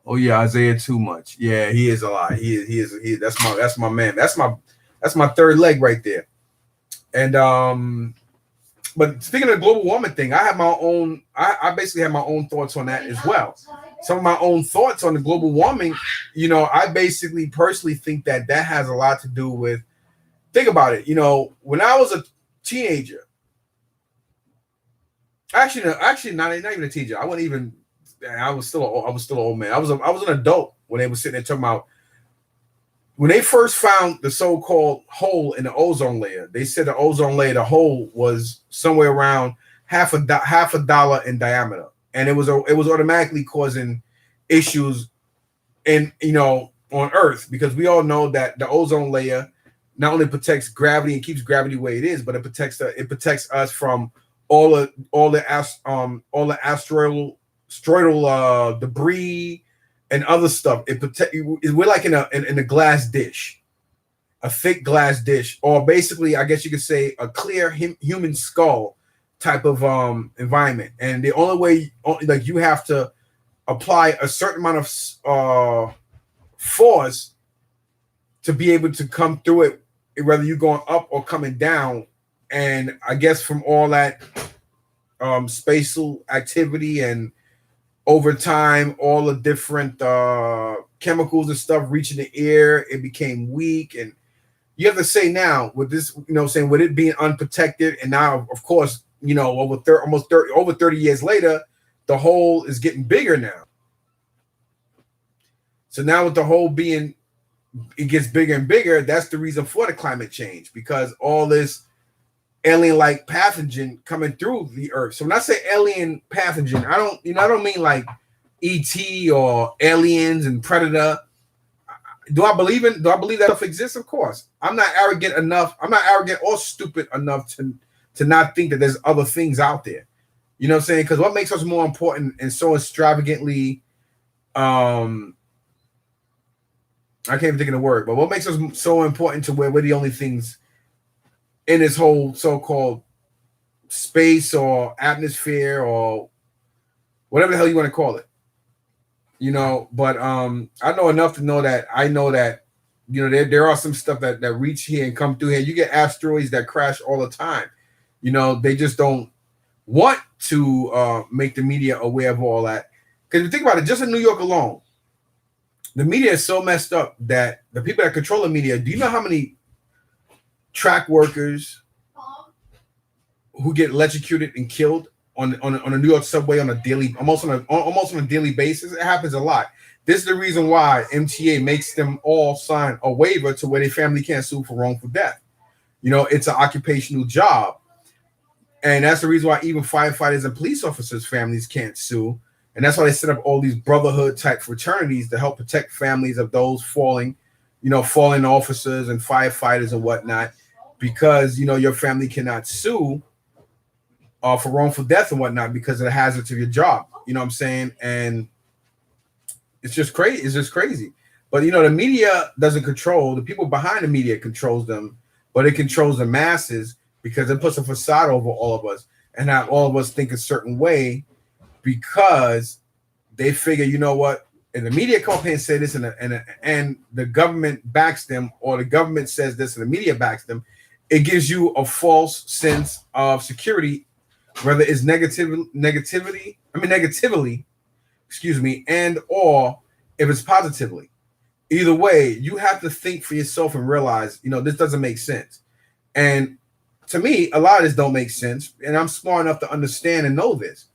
Oh yeah, Isaiah too much. Yeah, he is a lot. He is. That's my man. That's my third leg right there. And but speaking of the global warming thing, I have my own. I basically have my own thoughts on that as well. Some of my own thoughts on the global warming. I basically personally think that has a lot to do with. Think about it. When I was a teenager, Actually, not even a teacher. I wasn't even. I was still an old man. I was an adult when they were sitting there talking about when they first found the so-called hole in the ozone layer. They said the ozone layer, the hole was somewhere around half a dollar in diameter, and it was automatically causing issues in on Earth, because we all know that the ozone layer not only protects gravity and keeps gravity where it is, but it protects us from all the asteroidal debris and other stuff. We're like in a glass dish, a thick glass dish, or basically, I guess you could say, a clear human skull type of environment. And the only way, like, you have to apply a certain amount of force to be able to come through it, whether you're going up or coming down. And I guess from all that spatial activity, and over time, all the different chemicals and stuff reaching the air, it became weak. And you have to say now, with this, saying with it being unprotected, and now, of course, over 30 years later, the hole is getting bigger now. So now with the hole being, it gets bigger and bigger. That's the reason for the climate change, because all this alien-like pathogen coming through the Earth. So when I say alien pathogen, I don't mean like ET or aliens and Predator. Do I believe that stuff exists? Of course. I'm not arrogant or stupid enough to not think that there's other things out there. You know what I'm saying? Because what makes us more important and so extravagantly, I can't even think of the word, but what makes us so important to where we're the only things in this whole so-called space or atmosphere or whatever the hell you want to call it, but I know enough to know that there are some stuff that reach here and come through here. You get asteroids that crash all the time. They just don't want to make the media aware of all that. Because if you think about it, just in New York alone, the media is so messed up that the people that control the media, do you know how many track workers who get electrocuted and killed on a New York subway on a daily, almost on a daily basis? It happens a lot. This is the reason why MTA makes them all sign a waiver to where their family can't sue for wrongful death. It's an occupational job, and that's the reason why even firefighters and police officers' families can't sue. And that's why they set up all these brotherhood type fraternities to help protect families of those fallen officers and firefighters and whatnot, because your family cannot sue for wrongful death and whatnot because of the hazards of your job. You know what I'm saying? And it's just crazy. But the media doesn't control the people behind the media, controls them, but it controls the masses because it puts a facade over all of us, and not all of us think a certain way, because they figure, and the media come up here and say this, and the government backs them, or the government says this and the media backs them. It gives you a false sense of security, whether it's negatively, and or if it's positively. Either way, you have to think for yourself and realize, this doesn't make sense. And to me, a lot of this don't make sense, and I'm smart enough to understand and know this.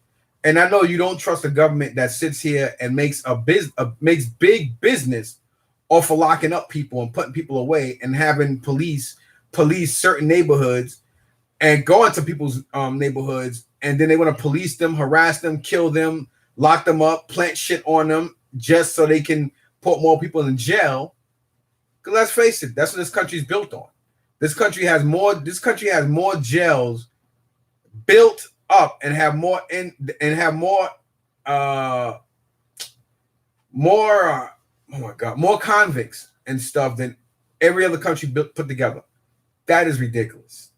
And I know you don't trust a government that sits here and makes big business off of locking up people and putting people away and having police certain neighborhoods and go into people's neighborhoods, and then they want to police them, harass them, kill them, lock them up, plant shit on them just so they can put more people in jail. Because let's face it, that's what this country is built on. This country has more jails built up and have more more convicts and stuff than every other country put together. That is ridiculous.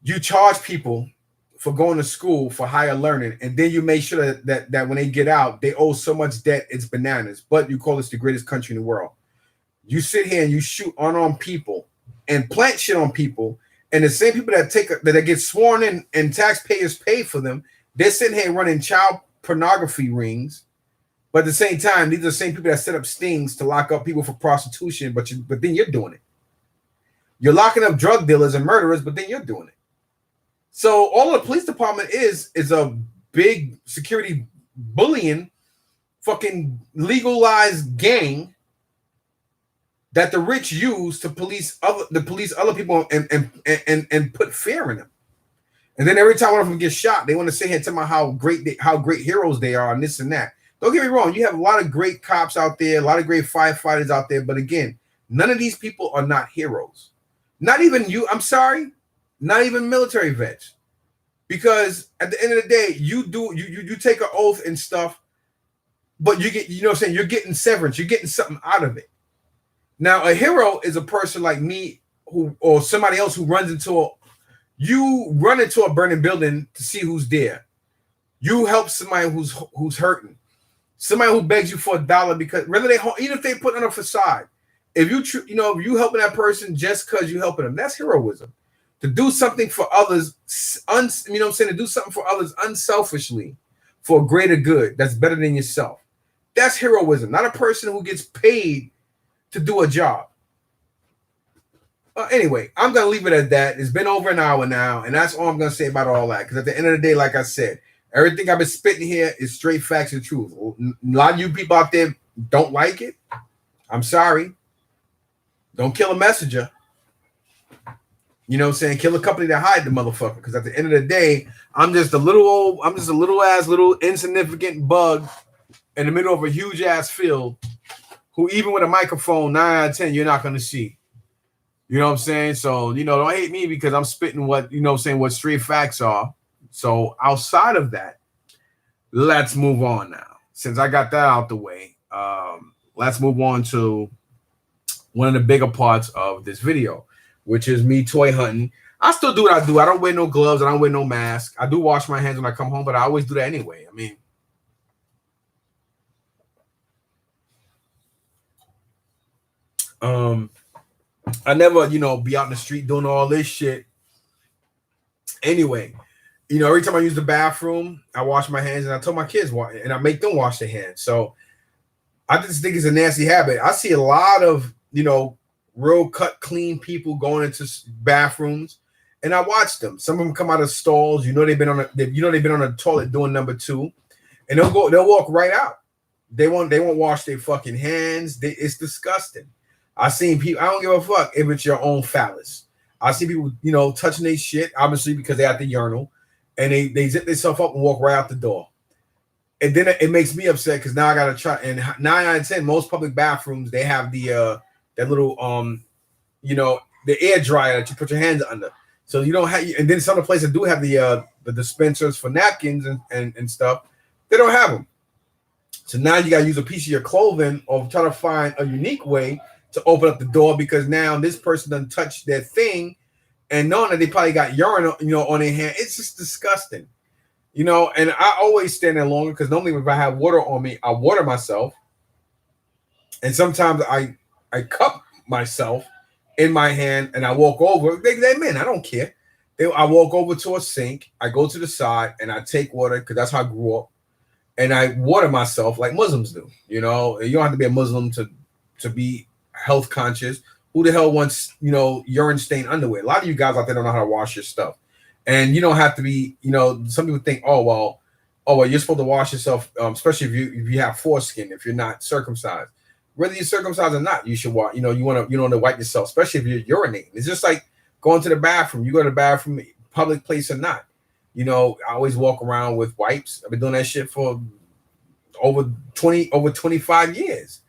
You charge people for going to school for higher learning, and then you make sure that when they get out, they owe so much debt, it's bananas. But you call this the greatest country in the world. You sit here and you shoot unarmed people and plant shit on people, and the same people that get sworn in and taxpayers pay for them, they're sitting here running child pornography rings. But at the same time, these are the same people that set up stings to lock up people for prostitution, but then you're doing it. You're locking up drug dealers and murderers, but then you're doing it. So all the police department is a big security bullying fucking legalized gang that the rich use to police other people and put fear in them. And then every time one of them gets shot, they want to sit here and tell me how great heroes they are and this and that. Don't get me wrong, you have a lot of great cops out there, a lot of great firefighters out there, but again, none of these people are not heroes. Not even you, I'm sorry, not even military vets. Because at the end of the day, you take an oath and stuff, but you get, you know what I'm saying, you're getting severance, you're getting something out of it. Now, a hero is a person like me who or somebody else who you run into a burning building to see who's there. You help somebody who's hurting. Somebody who begs you for $1 because whether even if they put on a facade, if you helping that person just because you helping them, that's heroism. To do something for others, to do something for others unselfishly for a greater good that's better than yourself. That's heroism, not a person who gets paid to do a job. Anyway, I'm going to leave it at that. It's been over an hour now, and that's all I'm going to say about all that. Because at the end of the day, like I said, everything I've been spitting here is straight facts and truth. A lot of you people out there don't like it. I'm sorry. Don't kill a messenger. You know what I'm saying? Kill a company to hide the motherfucker. Because at the end of the day, I'm just a little insignificant bug in the middle of a huge ass field who even with a microphone, 9 out of 10, you're not going to see. You know what I'm saying? So, don't hate me because I'm spitting what straight facts are. So outside of that, let's move on now. Since I got that out the way, let's move on to one of the bigger parts of this video, which is me toy hunting. I still do what I do. I don't wear no gloves. I don't wear no mask. I do wash my hands when I come home, but I always do that anyway. I mean, I never, be out in the street doing all this shit. Anyway, every time I use the bathroom, I wash my hands, and I tell my kids and I make them wash their hands. So I just think it's a nasty habit. I see a lot of, real cut, clean people going into bathrooms, and I watch them. Some of them come out of stalls. They've been on a toilet doing number 2, and they'll walk right out. They won't wash their fucking hands. It's disgusting. I seen people. I don't give a fuck if it's your own phallus. I see people, touching their shit, obviously because they're at the urinal, and they zip themselves up and walk right out the door. And then it makes me upset because now I gotta try. And 9 out of 10, most public bathrooms they have the that little the air dryer that you put your hands under. So you don't have. And then some of the places do have the dispensers for napkins and stuff. They don't have them. So now you gotta use a piece of your clothing or try to find a unique way to open up the door because now this person doesn't touch their thing and knowing that they probably got urine, on their hand. It's just disgusting, and I always stand there longer because normally if I have water on me, I water myself. And sometimes I cup myself in my hand and I walk over. They man, I don't care. I walk over to a sink. I go to the side and I take water because that's how I grew up. And I water myself like Muslims do. You don't have to be a Muslim to be health conscious. Who the hell wants urine stained underwear? A lot of you guys out there don't know how to wash your stuff, and you don't have to be. Some people think, oh well, you're supposed to wash yourself, especially if you have foreskin, if you're not circumcised. Whether you're circumcised or not, you should wash. You want to wipe yourself, especially if you're urinating. It's just like going to the bathroom. You go to the bathroom, public place or not. I always walk around with wipes. I've been doing that shit for over 25 years.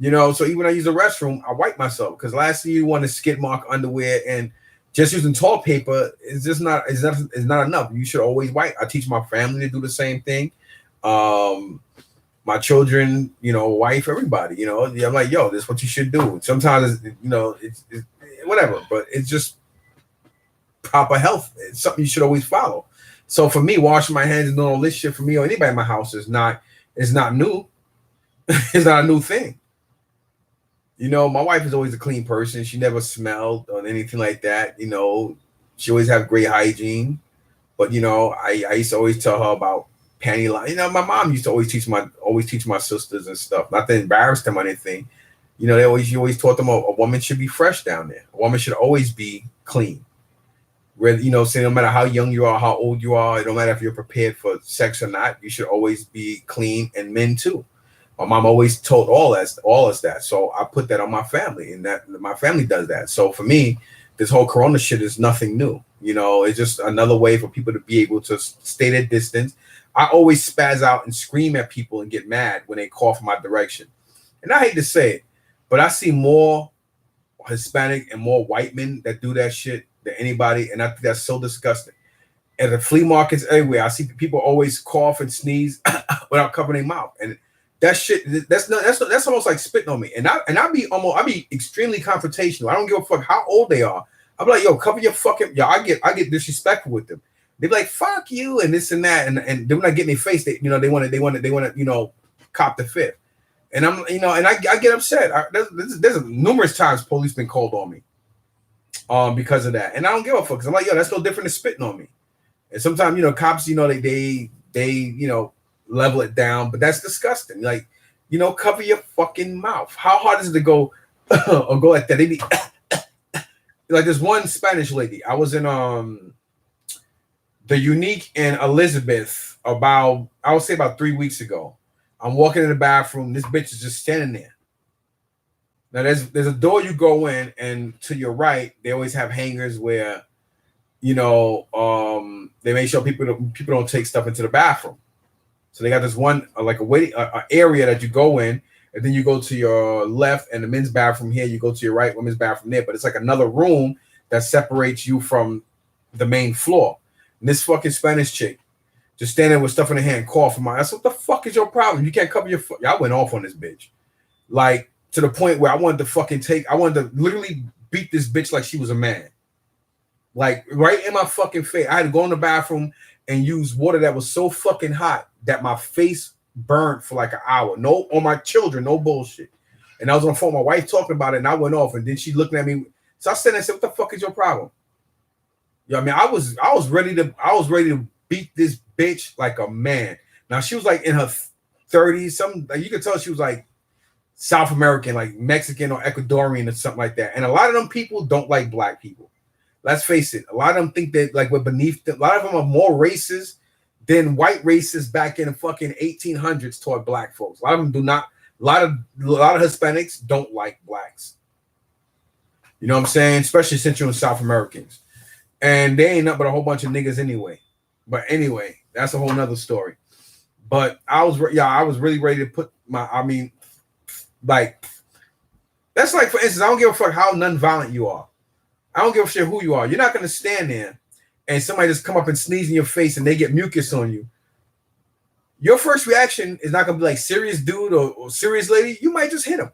So even when I use the restroom, I wipe myself because last thing you want is skid mark underwear, and just using toilet paper is just not enough. You should always wipe. I teach my family to do the same thing. My children, wife, everybody, I'm like, yo, this is what you should do. Sometimes, it's whatever, but it's just proper health. It's something you should always follow. So for me, washing my hands and doing all this shit for me or anybody in my house is not new. It's not a new thing. My wife is always a clean person. She never smelled or anything like that. She always have great hygiene. But I used to always tell her about panty line. My mom used to always teach my sisters and stuff, not to embarrass them or anything. She always taught them a woman should be fresh down there. A woman should always be clean. where, you know, say no matter how young you are, how old you are, no matter if you're prepared for sex or not, you should always be clean, and men too. My mom always told all us that. So I put that on my family, and that my family does that. So for me, this whole corona shit is nothing new. You know, it's just another way for people to be able to stay their distance. I always spaz out and scream at people and get mad when they cough in my direction. And I hate to say it, but I see more Hispanic and more white men that do that shit than anybody, and I think that's so disgusting. At the flea markets everywhere, I see people always cough and sneeze without covering their mouth, and that shit, that's almost like spitting on me. And I be extremely confrontational. I don't give a fuck how old they are. I'm like, yo, cover your fucking, yo. I get disrespectful with them. They be like, fuck you, and this and that, and they're not getting their face. They, you know, they want to, you know, cop the fifth. And I'm, you know, and I get upset. There's numerous times police been called on me, because of that, and I don't give a fuck. Cause I'm like, yo, that's no different than spitting on me. And sometimes, you know, cops, you know, they you know, level it down, but that's disgusting. Like, you know, cover your fucking mouth. How hard is it to go or go like that? They be like, there's one Spanish lady. I was in the Unique in Elizabeth I would say about 3 weeks ago. I'm walking in the bathroom. This bitch is just standing there. Now there's a door you go in, and to your right, they always have hangers where, you know, they make sure people don't take stuff into the bathroom. So they got this one like a waiting area that you go in, and then you go to your left, and the men's bathroom here. You go to your right, women's bathroom there. But it's like another room that separates you from the main floor. And this fucking Spanish chick just standing with stuff in her hand, coughing. I said, what the fuck is your problem? You can't cover your foot. I went off on this bitch. Like, to the point where I wanted to literally beat this bitch like she was a man. Like, right in my fucking face. I had to go in the bathroom and use water that was so fucking hot that my face burned for like an hour. No, on my children, no bullshit. And I was on the phone with my wife talking about it, and I went off, and then she looking at me. So I said, what the fuck is your problem? You know what I mean? I was ready to beat this bitch like a man. Now she was like in her 30s, something like, you could tell she was like South American, like Mexican or Ecuadorian or something like that. And a lot of them people don't like black people. Let's face it. A lot of them think that like we're beneath them. A lot of them are more racist than white racists back in the fucking 1800s toward black folks. A lot of them do not. A lot of Hispanics don't like blacks. You know what I'm saying? Especially since you're in South Americans. And they ain't nothing but a whole bunch of niggas anyway. But anyway, that's a whole nother story. But I was really ready to put like, that's like, for instance, I don't give a fuck how nonviolent you are. I don't give a shit who you are. You're not going to stand there and somebody just come up and sneeze in your face and they get mucus on you. Your first reaction is not going to be like, serious dude or serious lady. You might just hit them.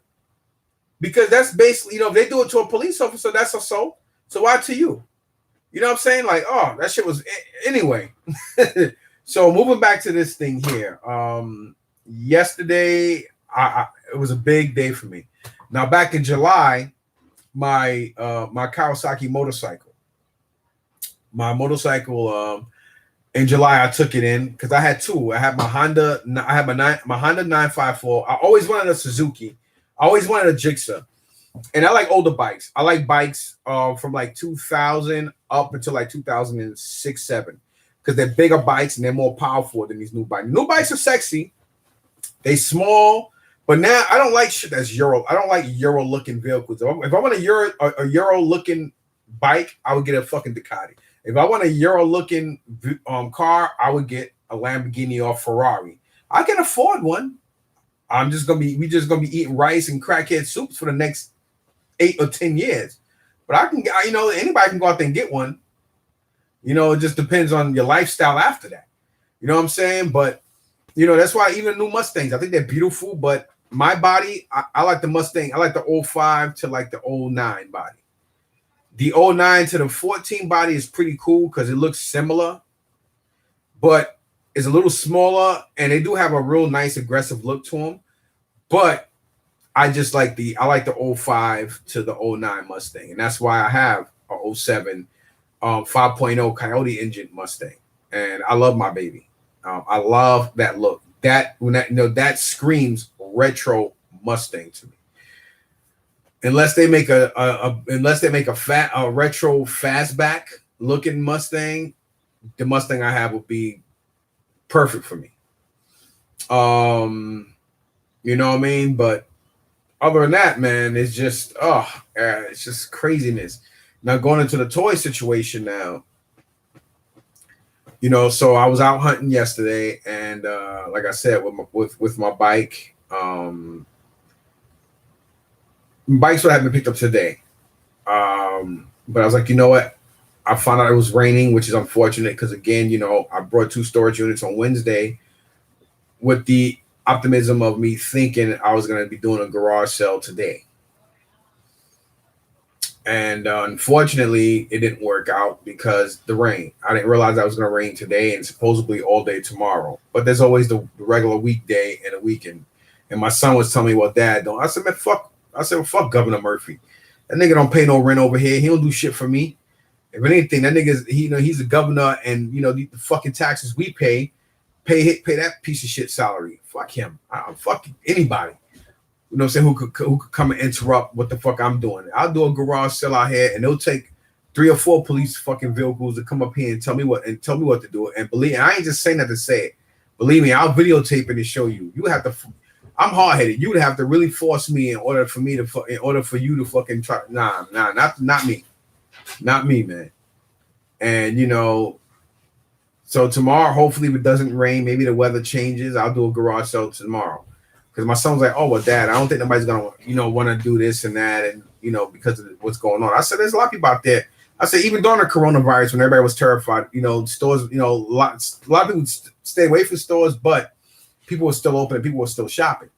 Because that's basically, you know, if they do it to a police officer, that's assault. So why to you? You know what I'm saying? Like, oh, that shit was anyway. So moving back to this thing here. Yesterday, it was a big day for me. Now, back in July, my Kawasaki motorcycle. In July, I took it in because I had two. I had my Honda 954. I always wanted a Suzuki. I always wanted a Gixxer. And I like older bikes. I like bikes from like 2000 up until like 2006, 7, because they're bigger bikes and they're more powerful than these new bikes. New bikes are sexy. They small, but now I don't like shit that's Euro. I don't like Euro looking vehicles. If I want a Euro looking bike, I would get a fucking Ducati. If I want a Euro looking car, I would get a Lamborghini or Ferrari. I can afford one. We just gonna be eating rice and crackhead soups for the next 8 or 10 years. But I can, you know, anybody can go out there and get one. You know, it just depends on your lifestyle after that. You know what I'm saying? But, you know, that's why even new Mustangs, I think they're beautiful. But my body, I like the Mustang. I like the 05 to like the 09 body. The 09 to the 14 body is pretty cool because it looks similar. But it's a little smaller. And they do have a real nice aggressive look to them. But I like the 05 to the 09 Mustang. And that's why I have a 07 5.0 Coyote engine Mustang. And I love my baby. I love that look. That screams retro Mustang to me. Unless they make a retro fastback, looking Mustang, the Mustang I have would be perfect for me. You know what I mean? But other than that, man, it's just it's just craziness. Now going into the toy situation now, you know, so I was out hunting yesterday, and like I said, with my bike, bikes would have been picked up today. But I was like, you know what? I found out it was raining, which is unfortunate because again, you know, I brought 2 storage units on Wednesday with the optimism of me thinking I was going to be doing a garage sale today. And unfortunately, it didn't work out because the rain. I didn't realize I was going to rain today and supposedly all day tomorrow. But there's always the regular weekday and a weekend. And my son was telling me, well, Dad, don't. I said, man, fuck. I said, well, fuck Governor Murphy. That nigga don't pay no rent over here. He don't do shit for me. If anything, that nigga, he's a governor, and the fucking taxes we pay that piece of shit salary. Fuck him. Fuck anybody. You know what I'm saying? Who could come and interrupt what the fuck I'm doing? I'll do a garage sale out here, and they'll take 3 or 4 police fucking vehicles to come up here and tell me what to do. And believe me, I ain't just saying that to say it. Believe me, I'll videotape it and show you. You have to. I'm hard headed. You would have to really force me in order for you to fucking try. Nah, not me. Not me, man. And so tomorrow, hopefully, if it doesn't rain, maybe the weather changes. I'll do a garage sale tomorrow. Because my son's like, oh well, Dad, I don't think nobody's gonna, want to do this and that, and because of what's going on. I said, there's a lot of people out there. I said, even during the coronavirus, when everybody was terrified, stores, a lot of people stay away from stores, but people were still open and people were still shopping.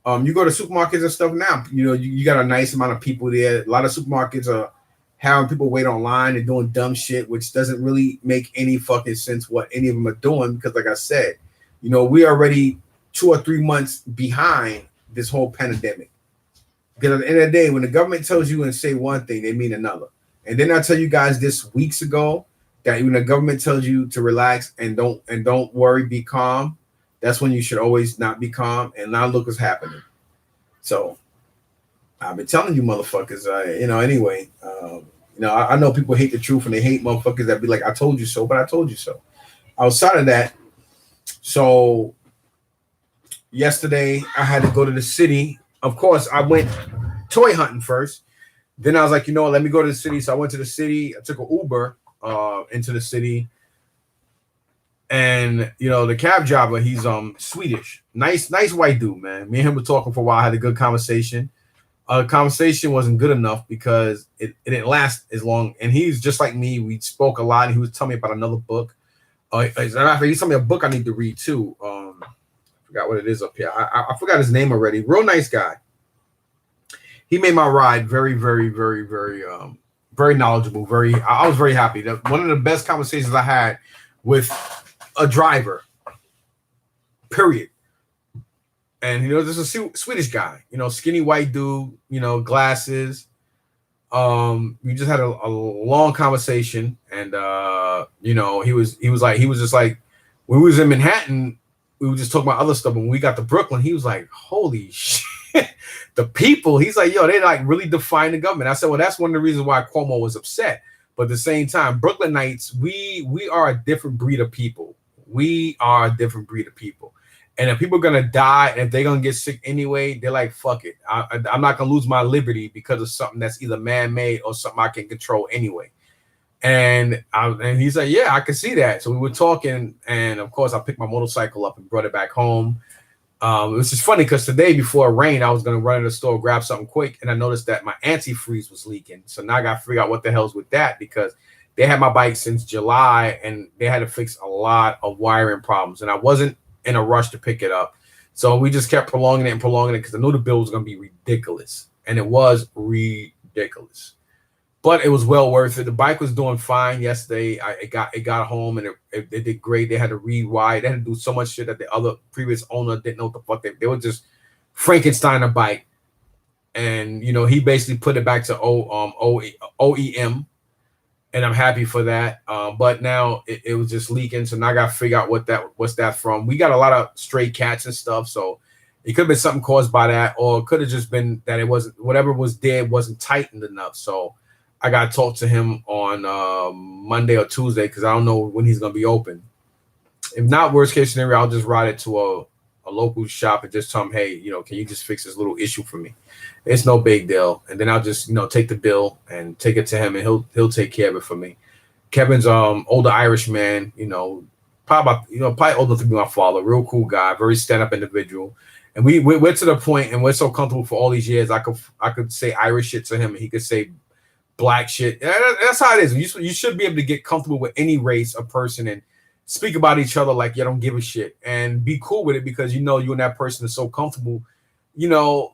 You go to supermarkets and stuff now, you got a nice amount of people there. A lot of supermarkets are having people wait online and doing dumb shit, which doesn't really make any fucking sense what any of them are doing. Because like I said, we already 2 or 3 months behind this whole pandemic. Because at the end of the day, when the government tells you and say one thing, they mean another. And then I tell you guys this weeks ago that when the government tells you to relax and don't worry, be calm, that's when you should always not be calm. And now look what's happening. So I've been telling you motherfuckers, anyway, I know people hate the truth and they hate motherfuckers that be like, I told you so, but I told you so. Outside of that, so yesterday I had to go to the city. Of course, I went toy hunting first. Then I was like, let me go to the city. So I went to the city. I took an Uber into the city. And the cab driver, he's Swedish. Nice white dude, man. Me and him were talking for a while. I had a good conversation. Conversation wasn't good enough because it didn't last as long. And he's just like me. We spoke a lot. And he was telling me about another book. He's telling me a book I need to read too. I forgot what it is up here. I forgot his name already. Real nice guy. He made my ride very, very, very, very, very knowledgeable. I was very happy. One of the best conversations I had with a driver. Period. And this is a Swedish guy. Skinny white dude. Glasses. We just had a long conversation, and he was just like, when we was in Manhattan, we were just talking about other stuff. When we got to Brooklyn, he was like, holy shit. The people, he's like, yo, they like really define the government. I said, well, that's one of the reasons why Cuomo was upset. But at the same time, Brooklynites, we are a different breed of people. We are a different breed of people. And if people are going to die, and if they're going to get sick anyway, they're like, fuck it. I'm not going to lose my liberty because of something that's either man-made or something I can control anyway. And he's like, yeah, I can see that. So we were talking, and of course, I picked my motorcycle up and brought it back home. It was just funny because today before it rained, I was going to run in the store, grab something quick, and I noticed that my antifreeze was leaking. So now I got to figure out what the hell's with that, because they had my bike since July, and they had to fix a lot of wiring problems, and I wasn't in a rush to pick it up. So we just kept prolonging it because I knew the bill was going to be ridiculous, and it was ridiculous. But it was well worth it. The bike was doing fine yesterday. It got home, and it did great. They had to rewire. They had to do so much shit that the other previous owner didn't know what the fuck they were just Frankenstein a bike. And he basically put it back to OEM, and I'm happy for that. But now it was just leaking, so now I got to figure out what's that from. We got a lot of stray cats and stuff, so it could have been something caused by that, or it could have just been that it wasn't, whatever was there wasn't tightened enough. So I got to talk to him on Monday or Tuesday because I don't know when he's going to be open. If not, worst case scenario, I'll just ride it to a local shop and just tell him, hey, can you just fix this little issue for me? It's no big deal. And then I'll just, take the bill and take it to him, and he'll take care of it for me. Kevin's older Irish man, probably old enough to be my father, real cool guy, very stand-up individual. And we're to the point, and we're so comfortable for all these years. I could say Irish shit to him, and he could say black shit. That's how it is. You should be able to get comfortable with any race or person and speak about each other like you don't give a shit and be cool with it, because you and that person is so comfortable.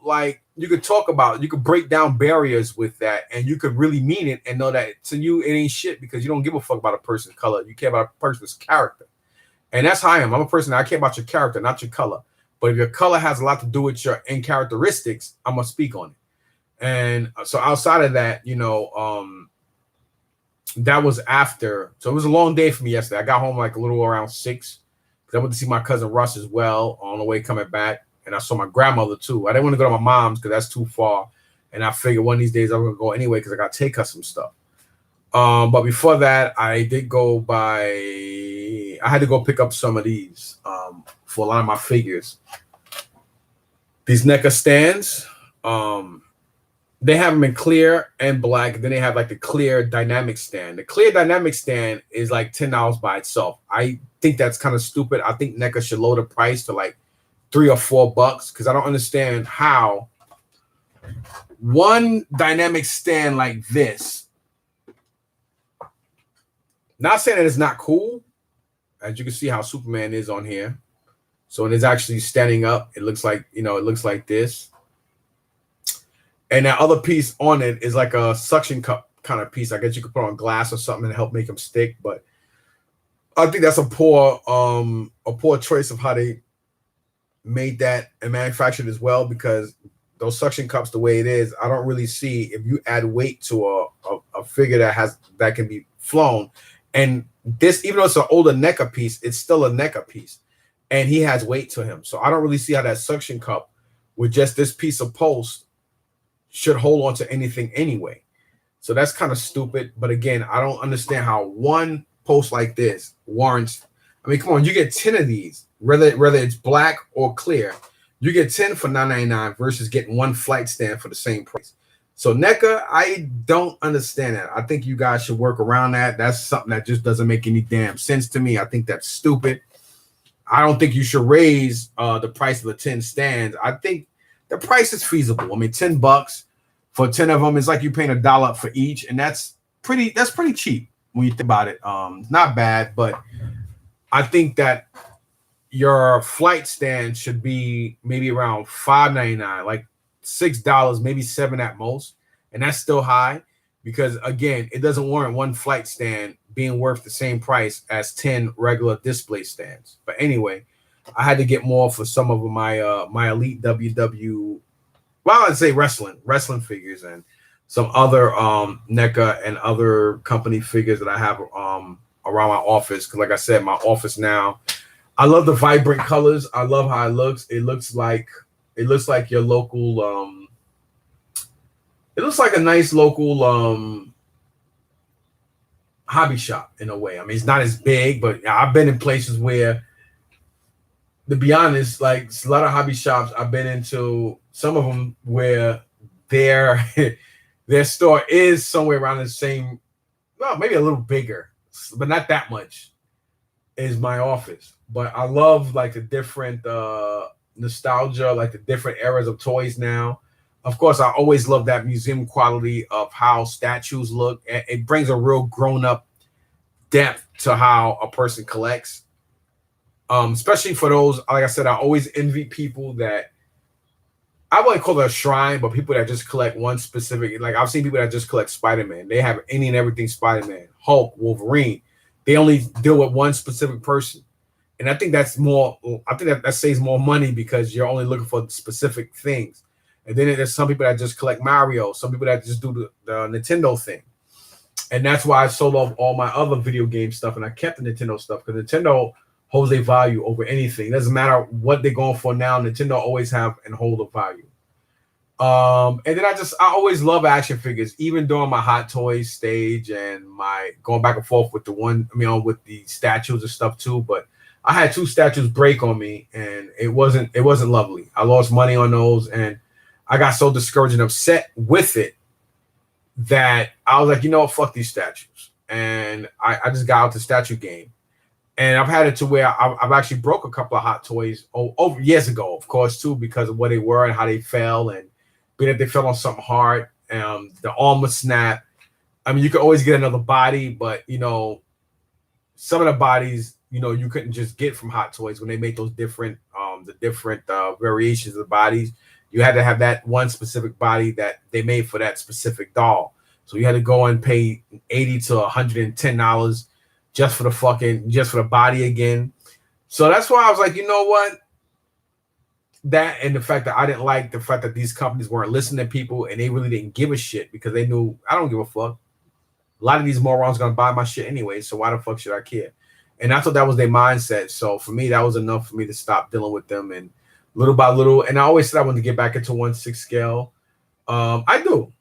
Like you could talk about, you could break down barriers with that, and you could really mean it and know that to you it ain't shit, because you don't give a fuck about a person's color. You care about a person's character. And that's how I am. I'm a person that I care about your character, not your color. But if your color has a lot to do with your in characteristics, I'm gonna speak on it. And so outside of that, that was after. So it was a long day for me yesterday. I got home like a little around 6 because I went to see my cousin Russ as well on the way coming back. And I saw my grandmother too. I didn't want to go to my mom's because that's too far. And I figured one of these days I'm gonna go anyway because I gotta take her some stuff. But before that, I had to go pick up some of these for a lot of my figures. These NECA stands, they have them in clear and black. Then they have like the clear dynamic stand. The clear dynamic stand is like $10 by itself. I think that's kind of stupid. I think NECA should lower the price to like $3 or $4 because I don't understand how one dynamic stand like this. Not saying that it's not cool. As you can see how Superman is on here. So when it's actually standing up, it looks like, it looks like this. And that other piece on it is like a suction cup kind of piece. I guess you could put on glass or something to help make them stick. But I think that's a poor choice of how they made that and manufactured as well, because those suction cups, the way it is, I don't really see if you add weight to a figure that can be flown. And this, even though it's an older NECA piece, it's still a NECA piece. And he has weight to him. So I don't really see how that suction cup with just this piece of post should hold on to anything anyway. So that's kind of stupid. But again, I don't understand how one post like this warrants. I mean, come on, you get 10 of these, whether it's black or clear. You get 10 for $9.99 versus getting one flight stand for the same price. So NECA, I don't understand that. I think you guys should work around that. That's something that just doesn't make any damn sense to me. I think that's stupid. I don't think you should raise the price of the 10 stands. I think the price is feasible. I mean, $10 for 10 of them is like you paying $1 for each, and that's pretty cheap when you think about it. Not bad, but I think that your flight stand should be maybe around $5.99, like $6, maybe $7 at most, and that's still high because again, it doesn't warrant one flight stand being worth the same price as 10 regular display stands. But anyway, I had to get more for some of my my Elite I'd say wrestling figures and some other NECA and other company figures that I have around my office. Because like I said, my office now, I love the vibrant colors. I love how it looks. It looks like your local it looks like a nice local hobby shop in a way. I mean, it's not as big, but I've been in places where, to be honest, like a lot of hobby shops I've been into, some of them where their store is somewhere around the same, well, maybe a little bigger, but not that much, is my office. But I love like the different nostalgia, like the different eras of toys now. Of course, I always love that museum quality of how statues look. It brings a real grown-up depth to how a person collects. Especially for those, like I said, I always envy people that, I wouldn't call it a shrine, but people that just collect one specific, like I've seen people that just collect Spider-Man. They have any and everything Spider-Man, Hulk, Wolverine. They only deal with one specific person. And I think that's more, I think that saves more money because you're only looking for specific things. And then there's some people that just collect Mario, some people that just do the Nintendo thing. And that's why I sold off all my other video game stuff and I kept the Nintendo stuff, because Nintendo holds a value over anything. It doesn't matter what they're going for now. Nintendo always have and hold a value. And then I always love action figures, even during my Hot Toys stage and my going back and forth with with the statues and stuff too. But I had 2 statues break on me, and it wasn't lovely. I lost money on those, and I got so discouraged and upset with it that I was like, you know what, fuck these statues. And I just got out the statue game. And I've had it to where I've actually broke a couple of Hot Toys over years ago, of course, too, because of what they were and how they fell, and being that they fell on something hard. The arm was snapped. I mean, you could always get another body, but some of the bodies, you couldn't just get from Hot Toys when they made those different, variations of the bodies. You had to have that one specific body that they made for that specific doll. So you had to go and pay $80 to $110 just for the body again. So that's why I was like, you know what? That and the fact that I didn't like the fact that these companies weren't listening to people, and they really didn't give a shit because they knew I don't give a fuck. A lot of these morons gonna buy my shit anyway, so why the fuck should I care? And I thought that was their mindset. So for me, that was enough for me to stop dealing with them. And little by little, and I always said I wanted to get back into 1/6 scale. I do.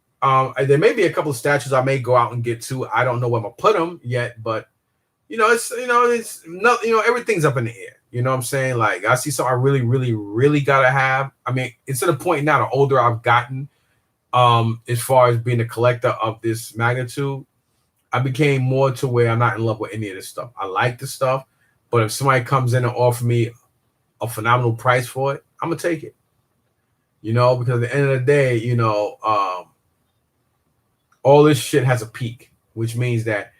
There may be a couple of statues I may go out and get to. I don't know where I'm gonna put them yet, but it's not, everything's up in the air. You know what I'm saying? Like, I see something I really, really, really gotta have. I mean, it's to the point now, the older I've gotten, as far as being a collector of this magnitude, I became more to where I'm not in love with any of this stuff. I like the stuff, but if somebody comes in and offer me a phenomenal price for it, I'm gonna take it. Because at the end of the day, all this shit has a peak, which means that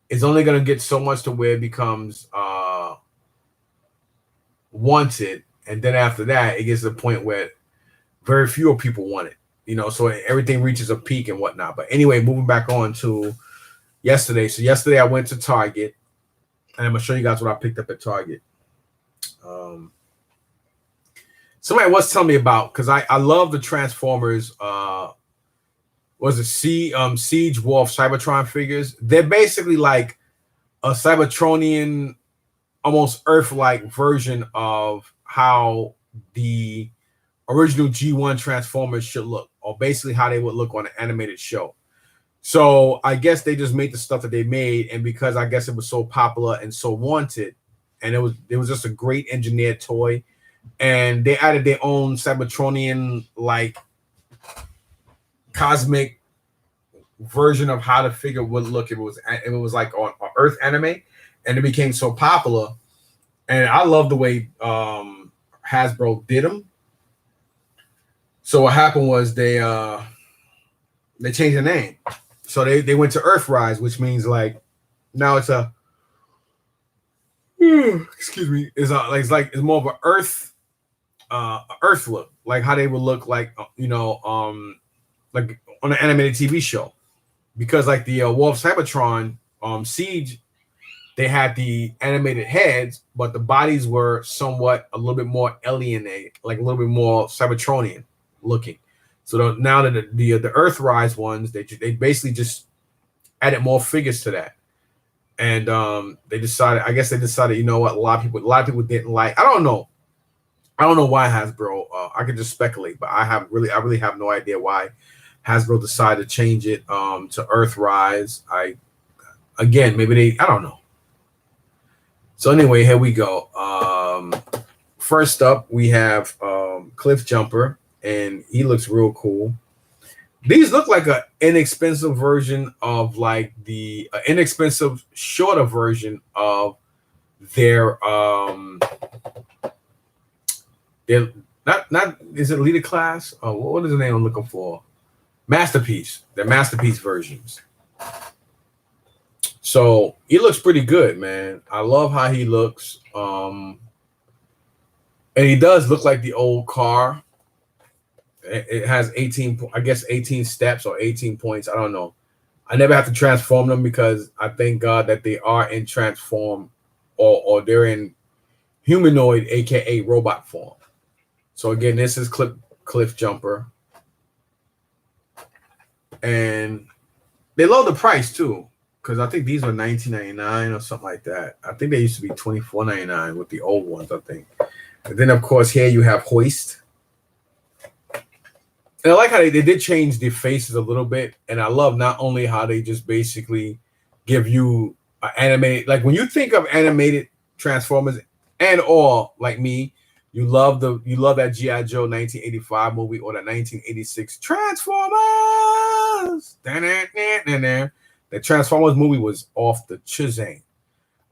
it's only gonna get so much to where it becomes wanted, and then after that, it gets to the point where very few people want it. So everything reaches a peak and whatnot. But anyway, moving back on to yesterday. So yesterday I went to Target, and I'm gonna show you guys what I picked up at Target. Somebody was telling me about, because I love the Transformers. Was it Siege War of Cybertron figures? They're basically like a Cybertronian, almost Earth-like version of how the original G1 Transformers should look, or basically how they would look on an animated show. So I guess they just made the stuff that they made, and because I guess it was so popular and so wanted, and it was just a great engineered toy, and they added their own Cybertronian like cosmic version of how the figure would look if it was like on Earth anime, and it became so popular. And I love the way Hasbro did them. So what happened was they changed the name. So they went to Earthrise, which means like now it's a excuse me, it's more of an Earth look, like how they would look like like on an animated TV show. Because like the War of Cybertron Siege, they had the animated heads, but the bodies were somewhat a little bit more alienated, like a little bit more Cybertronian looking. So now that the Earthrise ones, they basically just added more figures to that, and they decided, you know what, a lot of people didn't like. I don't know why Hasbro. I could just speculate, but I really have no idea why Hasbro decided to change it to Earthrise. Maybe I don't know. So anyway, here we go. First up, we have Cliff Jumper, and he looks real cool. These look like an inexpensive version of like the inexpensive, shorter version of their not is it Leader Class? Oh, what is the name I'm looking for? Masterpiece. They're Masterpiece versions. So he looks pretty good, man. I love how he looks. And he does look like the old car. It has 18 steps or 18 points. I don't know. I never have to transform them because I thank God that they are in transform or they're in humanoid, aka robot form. So again, this is Cliff Jumper. And they lower the price too, because I think these were $19.99 or something like that. I think they used to be $24.99 with the old ones, I think. And then of course here you have Hoist. And I like how they did change the faces a little bit. And I love not only how they just basically give you animated, like when you think of animated Transformers and all like me, you love that G.I. Joe 1985 movie or the 1986 Transformers. The Transformers movie was off the chisang.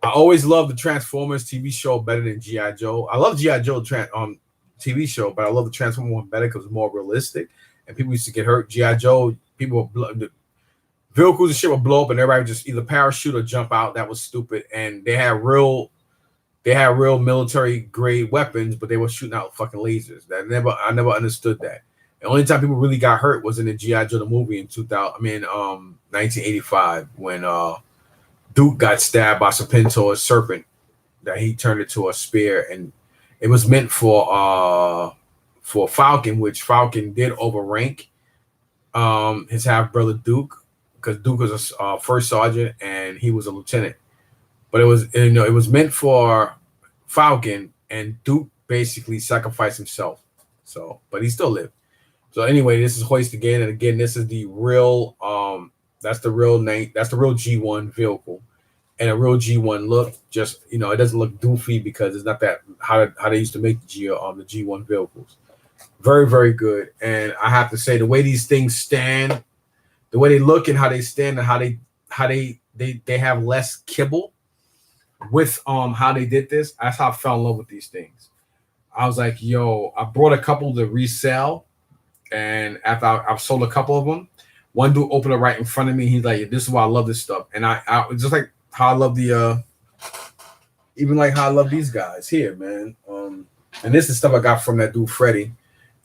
I always loved the Transformers TV show better than G.I. Joe. I love G.I. Joe TV show, but I love the Transformers one better because it's more realistic. And people used to get hurt. G.I. Joe, people the vehicles and shit would blow up, and everybody would just either parachute or jump out. That was stupid. And they had real military grade weapons, but they were shooting out fucking lasers. I never understood that. The only time people really got hurt was in the G.I. Joe the movie in 1985 when Duke got stabbed by Serpentor's serpent that he turned into a spear, and it was meant for Falcon, which Falcon did overrank his half brother Duke, because Duke was a first sergeant and he was a lieutenant. But it was meant for Falcon, and Duke basically sacrificed himself. So, but he still lived. So anyway, this is Hoist again, and again, this is the real that's the real name, that's the real G1 vehicle, and a real G1 look. Just it doesn't look doofy because it's not that how they used to make the G1 vehicles. Very, very good. And I have to say, the way these things stand, the way they look and how they stand, and how they have less kibble with how they did this. That's how I fell in love with these things. I was like, yo, I brought a couple to resell, and after I've sold a couple of them, one dude opened it right in front of me. He's like, this is why I love this stuff. And I just like how I love even like how I love these guys here, man. And this is stuff I got from that dude Freddie.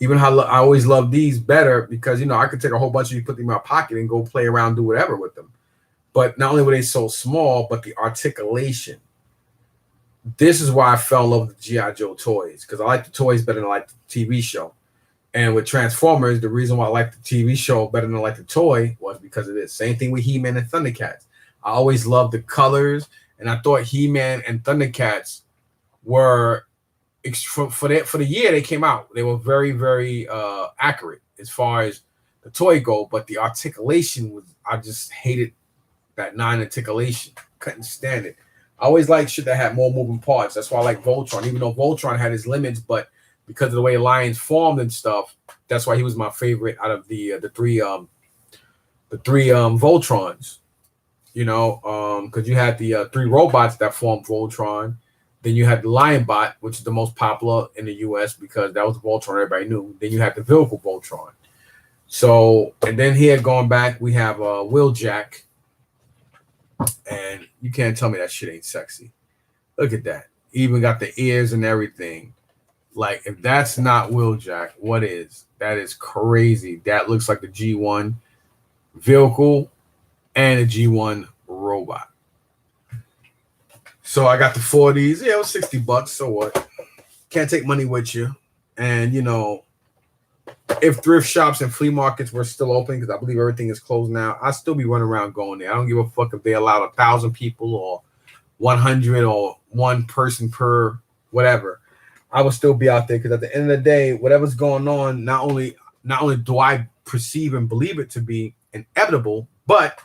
Even how I always love these better because I could take a whole bunch of these, put them in my pocket, and go play around, do whatever with them. But not only were they so small, but the articulation. This is why I fell in love with the G.I. Joe toys, because I like the toys better than I like the TV show. And with Transformers, the reason why I like the TV show better than I like the toy was because of this. Same thing with He-Man and Thundercats. I always loved the colors, and I thought He-Man and Thundercats were for the year they came out. They were very, very accurate as far as the toy go, but the articulation was, I just hated that non-articulation. Couldn't stand it. I always liked shit that had more moving parts. That's why I like Voltron, even though Voltron had his limits, but because of the way Lions formed and stuff, that's why he was my favorite out of the three Voltrons. Because you had the three robots that formed Voltron. Then you had the Lionbot, which is the most popular in the U.S. because that was the Voltron everybody knew. Then you had the vehicle Voltron. So, and then here going back, we have Wheeljack. And you can't tell me that shit ain't sexy. Look at that. Even got the ears and everything. Like, if that's not Wheeljack, what is? That is crazy. That looks like the G1 vehicle and a G1 robot. So I got the 40s. Yeah, it was $60. So what? Can't take money with you. And, if thrift shops and flea markets were still open, because I believe everything is closed now, I'd still be running around going there. I don't give a fuck if they allowed 1,000 people or 100 or one person per whatever. I would still be out there because at the end of the day, whatever's going on, not only do I perceive and believe it to be inevitable, but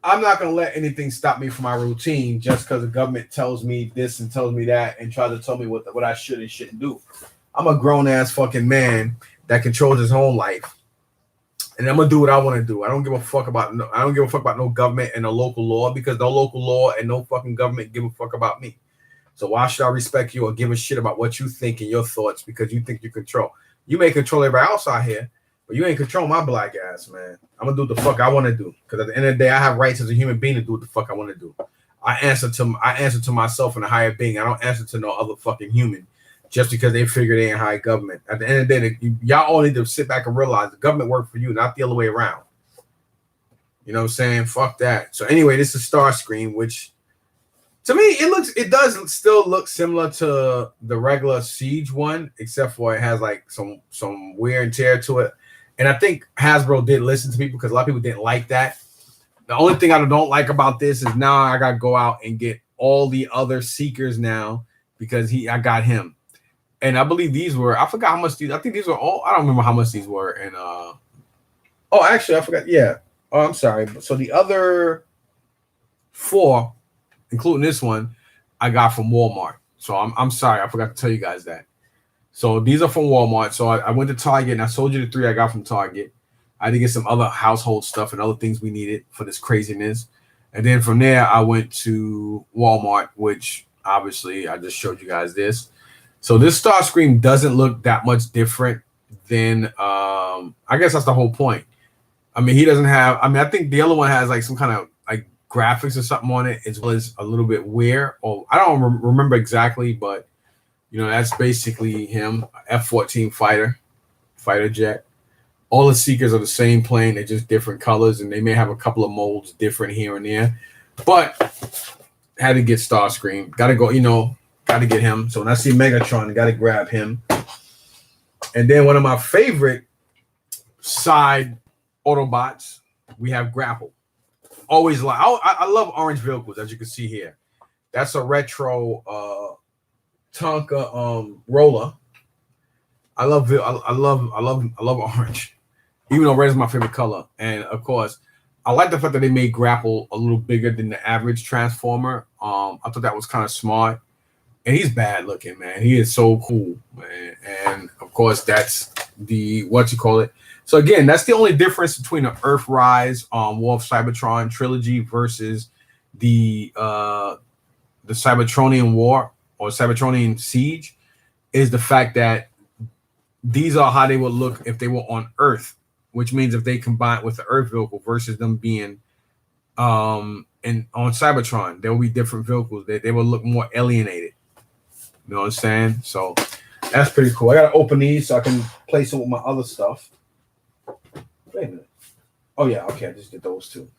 I'm not going to let anything stop me from my routine just because the government tells me this and tells me that and tries to tell me what I should and shouldn't do. I'm a grown-ass fucking man that controls his own life, and I'm gonna do what I want to do. I don't give a fuck about no government and no local law, because no local law and no fucking government give a fuck about me. So why should I respect you or give a shit about what you think and your thoughts because you think you control? You may control everybody else out here, but you ain't control my black ass, man. I'm gonna do what the fuck I want to do, because at the end of the day, I have rights as a human being to do what the fuck I want to do. I answer to myself and a higher being. I don't answer to no other fucking human just because they figure they ain't high government. At the end of the day, y'all all need to sit back and realize the government work for you, not the other way around. You know what I'm saying? Fuck that. So anyway, this is Starscream, which to me, it does still look similar to the regular Siege one, except for it has like some wear and tear to it. And I think Hasbro did listen to people because a lot of people didn't like that. The only thing I don't like about this is now I got to go out and get all the other Seekers now because I got him. And I believe these were, I forgot how much these, I think these were all, I don't remember how much these were. And oh, actually, I forgot. Yeah. Oh, I'm sorry. So the other 4, including this one, I got from Walmart. So I'm sorry, I forgot to tell you guys that. So these are from Walmart. So I went to Target and I sold you the 3 I got from Target. I had to get some other household stuff and other things we needed for this craziness. And then from there, I went to Walmart, which obviously I just showed you guys this. So this Starscream doesn't look that much different than, I guess that's the whole point. I mean, he doesn't have, I mean, I think the other one has like some kind of like graphics or something on it, as well as a little bit weird. Or I don't remember exactly, but you know, that's basically him, F-14 fighter jet. All the Seekers are the same plane, they're just different colors, and they may have a couple of molds different here and there. But had to get Starscream. Got to go, you know, got to get him. So when I see Megatron, got to grab him. And then one of my favorite side Autobots, we have Grapple. Always like, I love orange vehicles, as you can see here. That's a retro Tonka roller. I love orange. Even though red is my favorite color. And of course, I like the fact that they made Grapple a little bigger than the average Transformer. I thought that was kind of smart. And he's bad looking, man. He is so cool, man. And of course, that's the So again, that's the only difference between the Earthrise War of Cybertron trilogy versus the Cybertronian War or Cybertronian Siege, is the fact that these are how they would look if they were on Earth, which means if they combine with the Earth vehicle versus them being on Cybertron, there will be different vehicles. They will look more alienated. You know what I'm saying? So that's pretty cool. I gotta open these so I can place it with my other stuff. Wait a minute. Oh yeah, okay, I just did those two.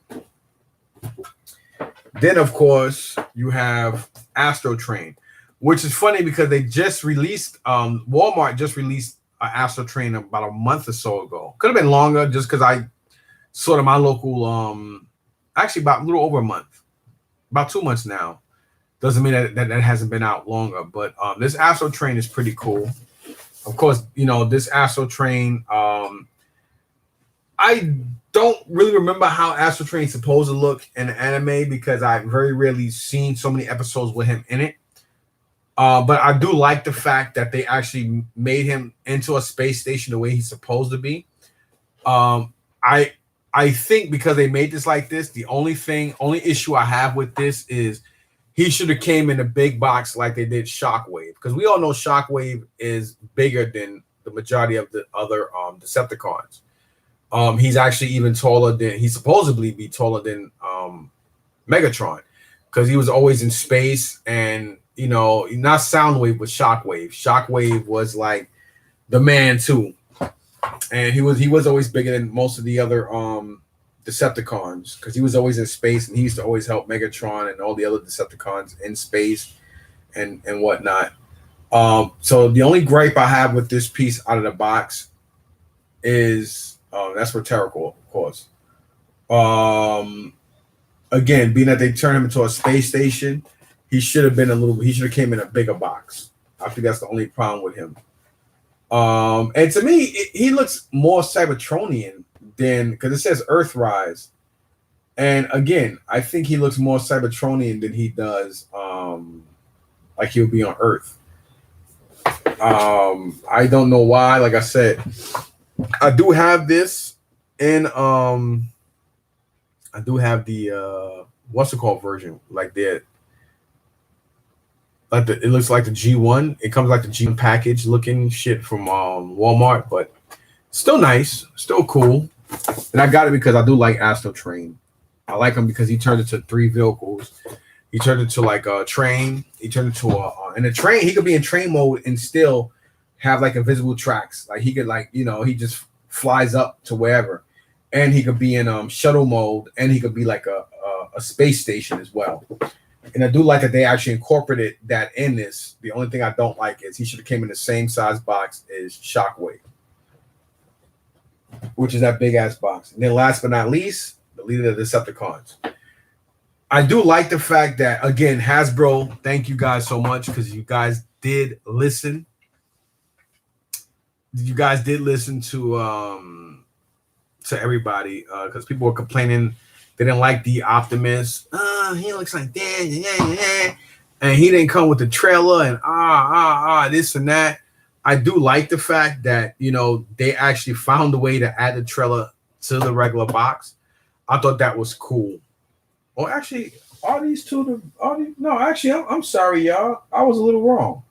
Then of course you have Astro Train, which is funny because they just released Walmart just released an Astro Train about a month or so ago. Could have been longer just because I sort of my local actually about a little over a month, about 2 months now. Doesn't mean that hasn't been out longer, but this Astro Train is pretty cool. Of course, you know, this Astro Train, I don't really remember how Astro Train's supposed to look in the anime because I've very rarely seen so many episodes with him in it. But I do like the fact that they actually made him into a space station the way he's supposed to be. I think because they made this like this, the only issue I have with this is he should have came in a big box like they did Shockwave, because we all know Shockwave is bigger than the majority of the other Decepticons. He's actually even taller than he's supposedly be taller than Megatron, because he was always in space. And you know, not Soundwave but Shockwave. Shockwave was like the man too, and he was always bigger than most of the other Decepticons because he was always in space, and he used to always help Megatron and all the other Decepticons in space and whatnot. So the only gripe I have with this piece out of the box is that's for Terracore, of course. Again, being that they turned him into a space station, he should have came in a bigger box. I think that's the only problem with him. And to me, he looks more Cybertronian than, because it says Earthrise. And again, I think he looks more Cybertronian than he does like he'll be on Earth. I don't know why. Like I said, I do have this in I do have the what's it called version, like it looks like the G1. It comes like the G1 package looking shit from Walmart, but still nice, still cool. And I got it because I do like Astro Train. I like him because he turned into 3 vehicles. He turned into like a train. He turned into in a train. He could be in train mode and still have like invisible tracks. Like he could, like, you know, he just flies up to wherever. And he could be in shuttle mode, and he could be like a space station as well. And I do like that they actually incorporated that in this. The only thing I don't like is he should have came in the same size box as Shockwave, which is that big ass box. And then last but not least, the leader of the Decepticons. I do like the fact that, again, Hasbro, thank you guys so much, because you guys did listen. you guys did listen to everybody because people were complaining they didn't like the Optimus. He looks like that, and he didn't come with the trailer and this and that. I do like the fact that they actually found a way to add the trailer to the regular box. I thought that was cool. Well, actually, are these two no, actually, I'm sorry, y'all. I was a little wrong.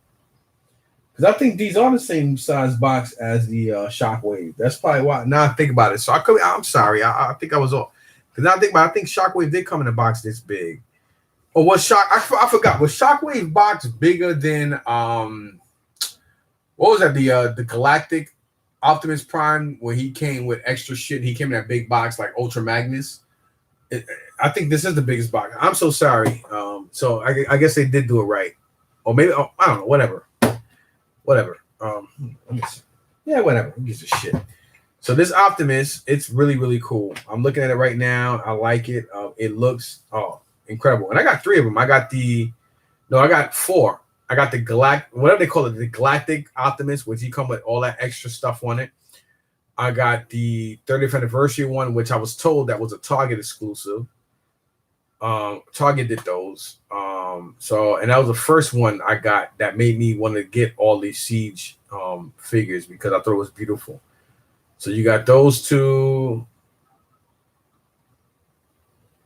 Because I think these are the same size box as the Shockwave. That's probably why. Now I think about it. So I'm sorry. I think I was off. Because I think Shockwave did come in a box this big. Or was I forgot. Was Shockwave box bigger than what was that? The Galactic Optimus Prime where he came with extra shit. He came in that big box like Ultra Magnus. I think this is the biggest box. I'm so sorry. So I guess they did do it right. Or maybe I don't know. Whatever. Let me see. Yeah, whatever. Who gives a shit? So this Optimus, it's really, really cool. I'm looking at it right now. I like it. It looks incredible. And I got 3 of them. I got 4. I got the whatever they call it, the Galactic Optimus, which he come with all that extra stuff on it. I got the 30th anniversary one, which I was told that was a Target exclusive. Target did those. And that was the first one I got that made me want to get all these Siege figures because I thought it was beautiful. So you got those 2.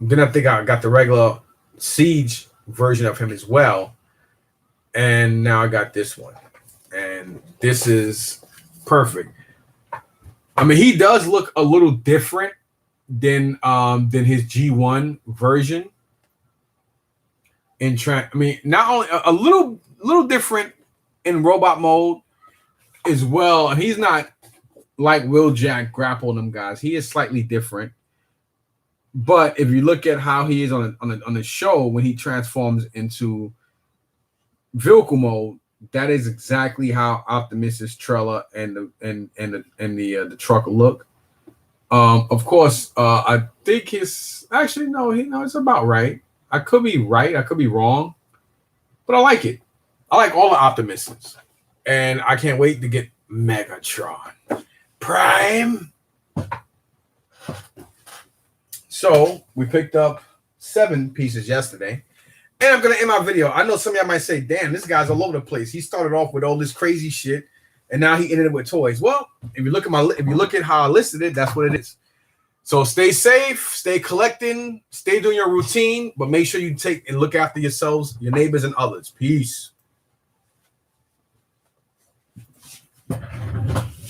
Then I think I got the regular Siege version of him as well. And now I got this one. And this is perfect. I mean, he does look a little different than his G1 version. Not only a little different in robot mode as well. And he's not like Wheeljack grapple them guys. He is slightly different. But if you look at how he is on the show when he transforms into vehicle mode, that is exactly how Optimus's trailer and the truck look. Of course, I think it's about right. I could be right. I could be wrong, but I like it. I like all the Optimuses, and I can't wait to get Megatron Prime. So we picked up 7 pieces yesterday, and I'm gonna end my video. I know some of y'all might say, "Damn, this guy's all over the place." He started off with all this crazy shit, and now he ended it with toys. Well, if you look at how I listed it, that's what it is. So stay safe, stay collecting, stay doing your routine, but make sure you take and look after yourselves, your neighbors, and others. Peace.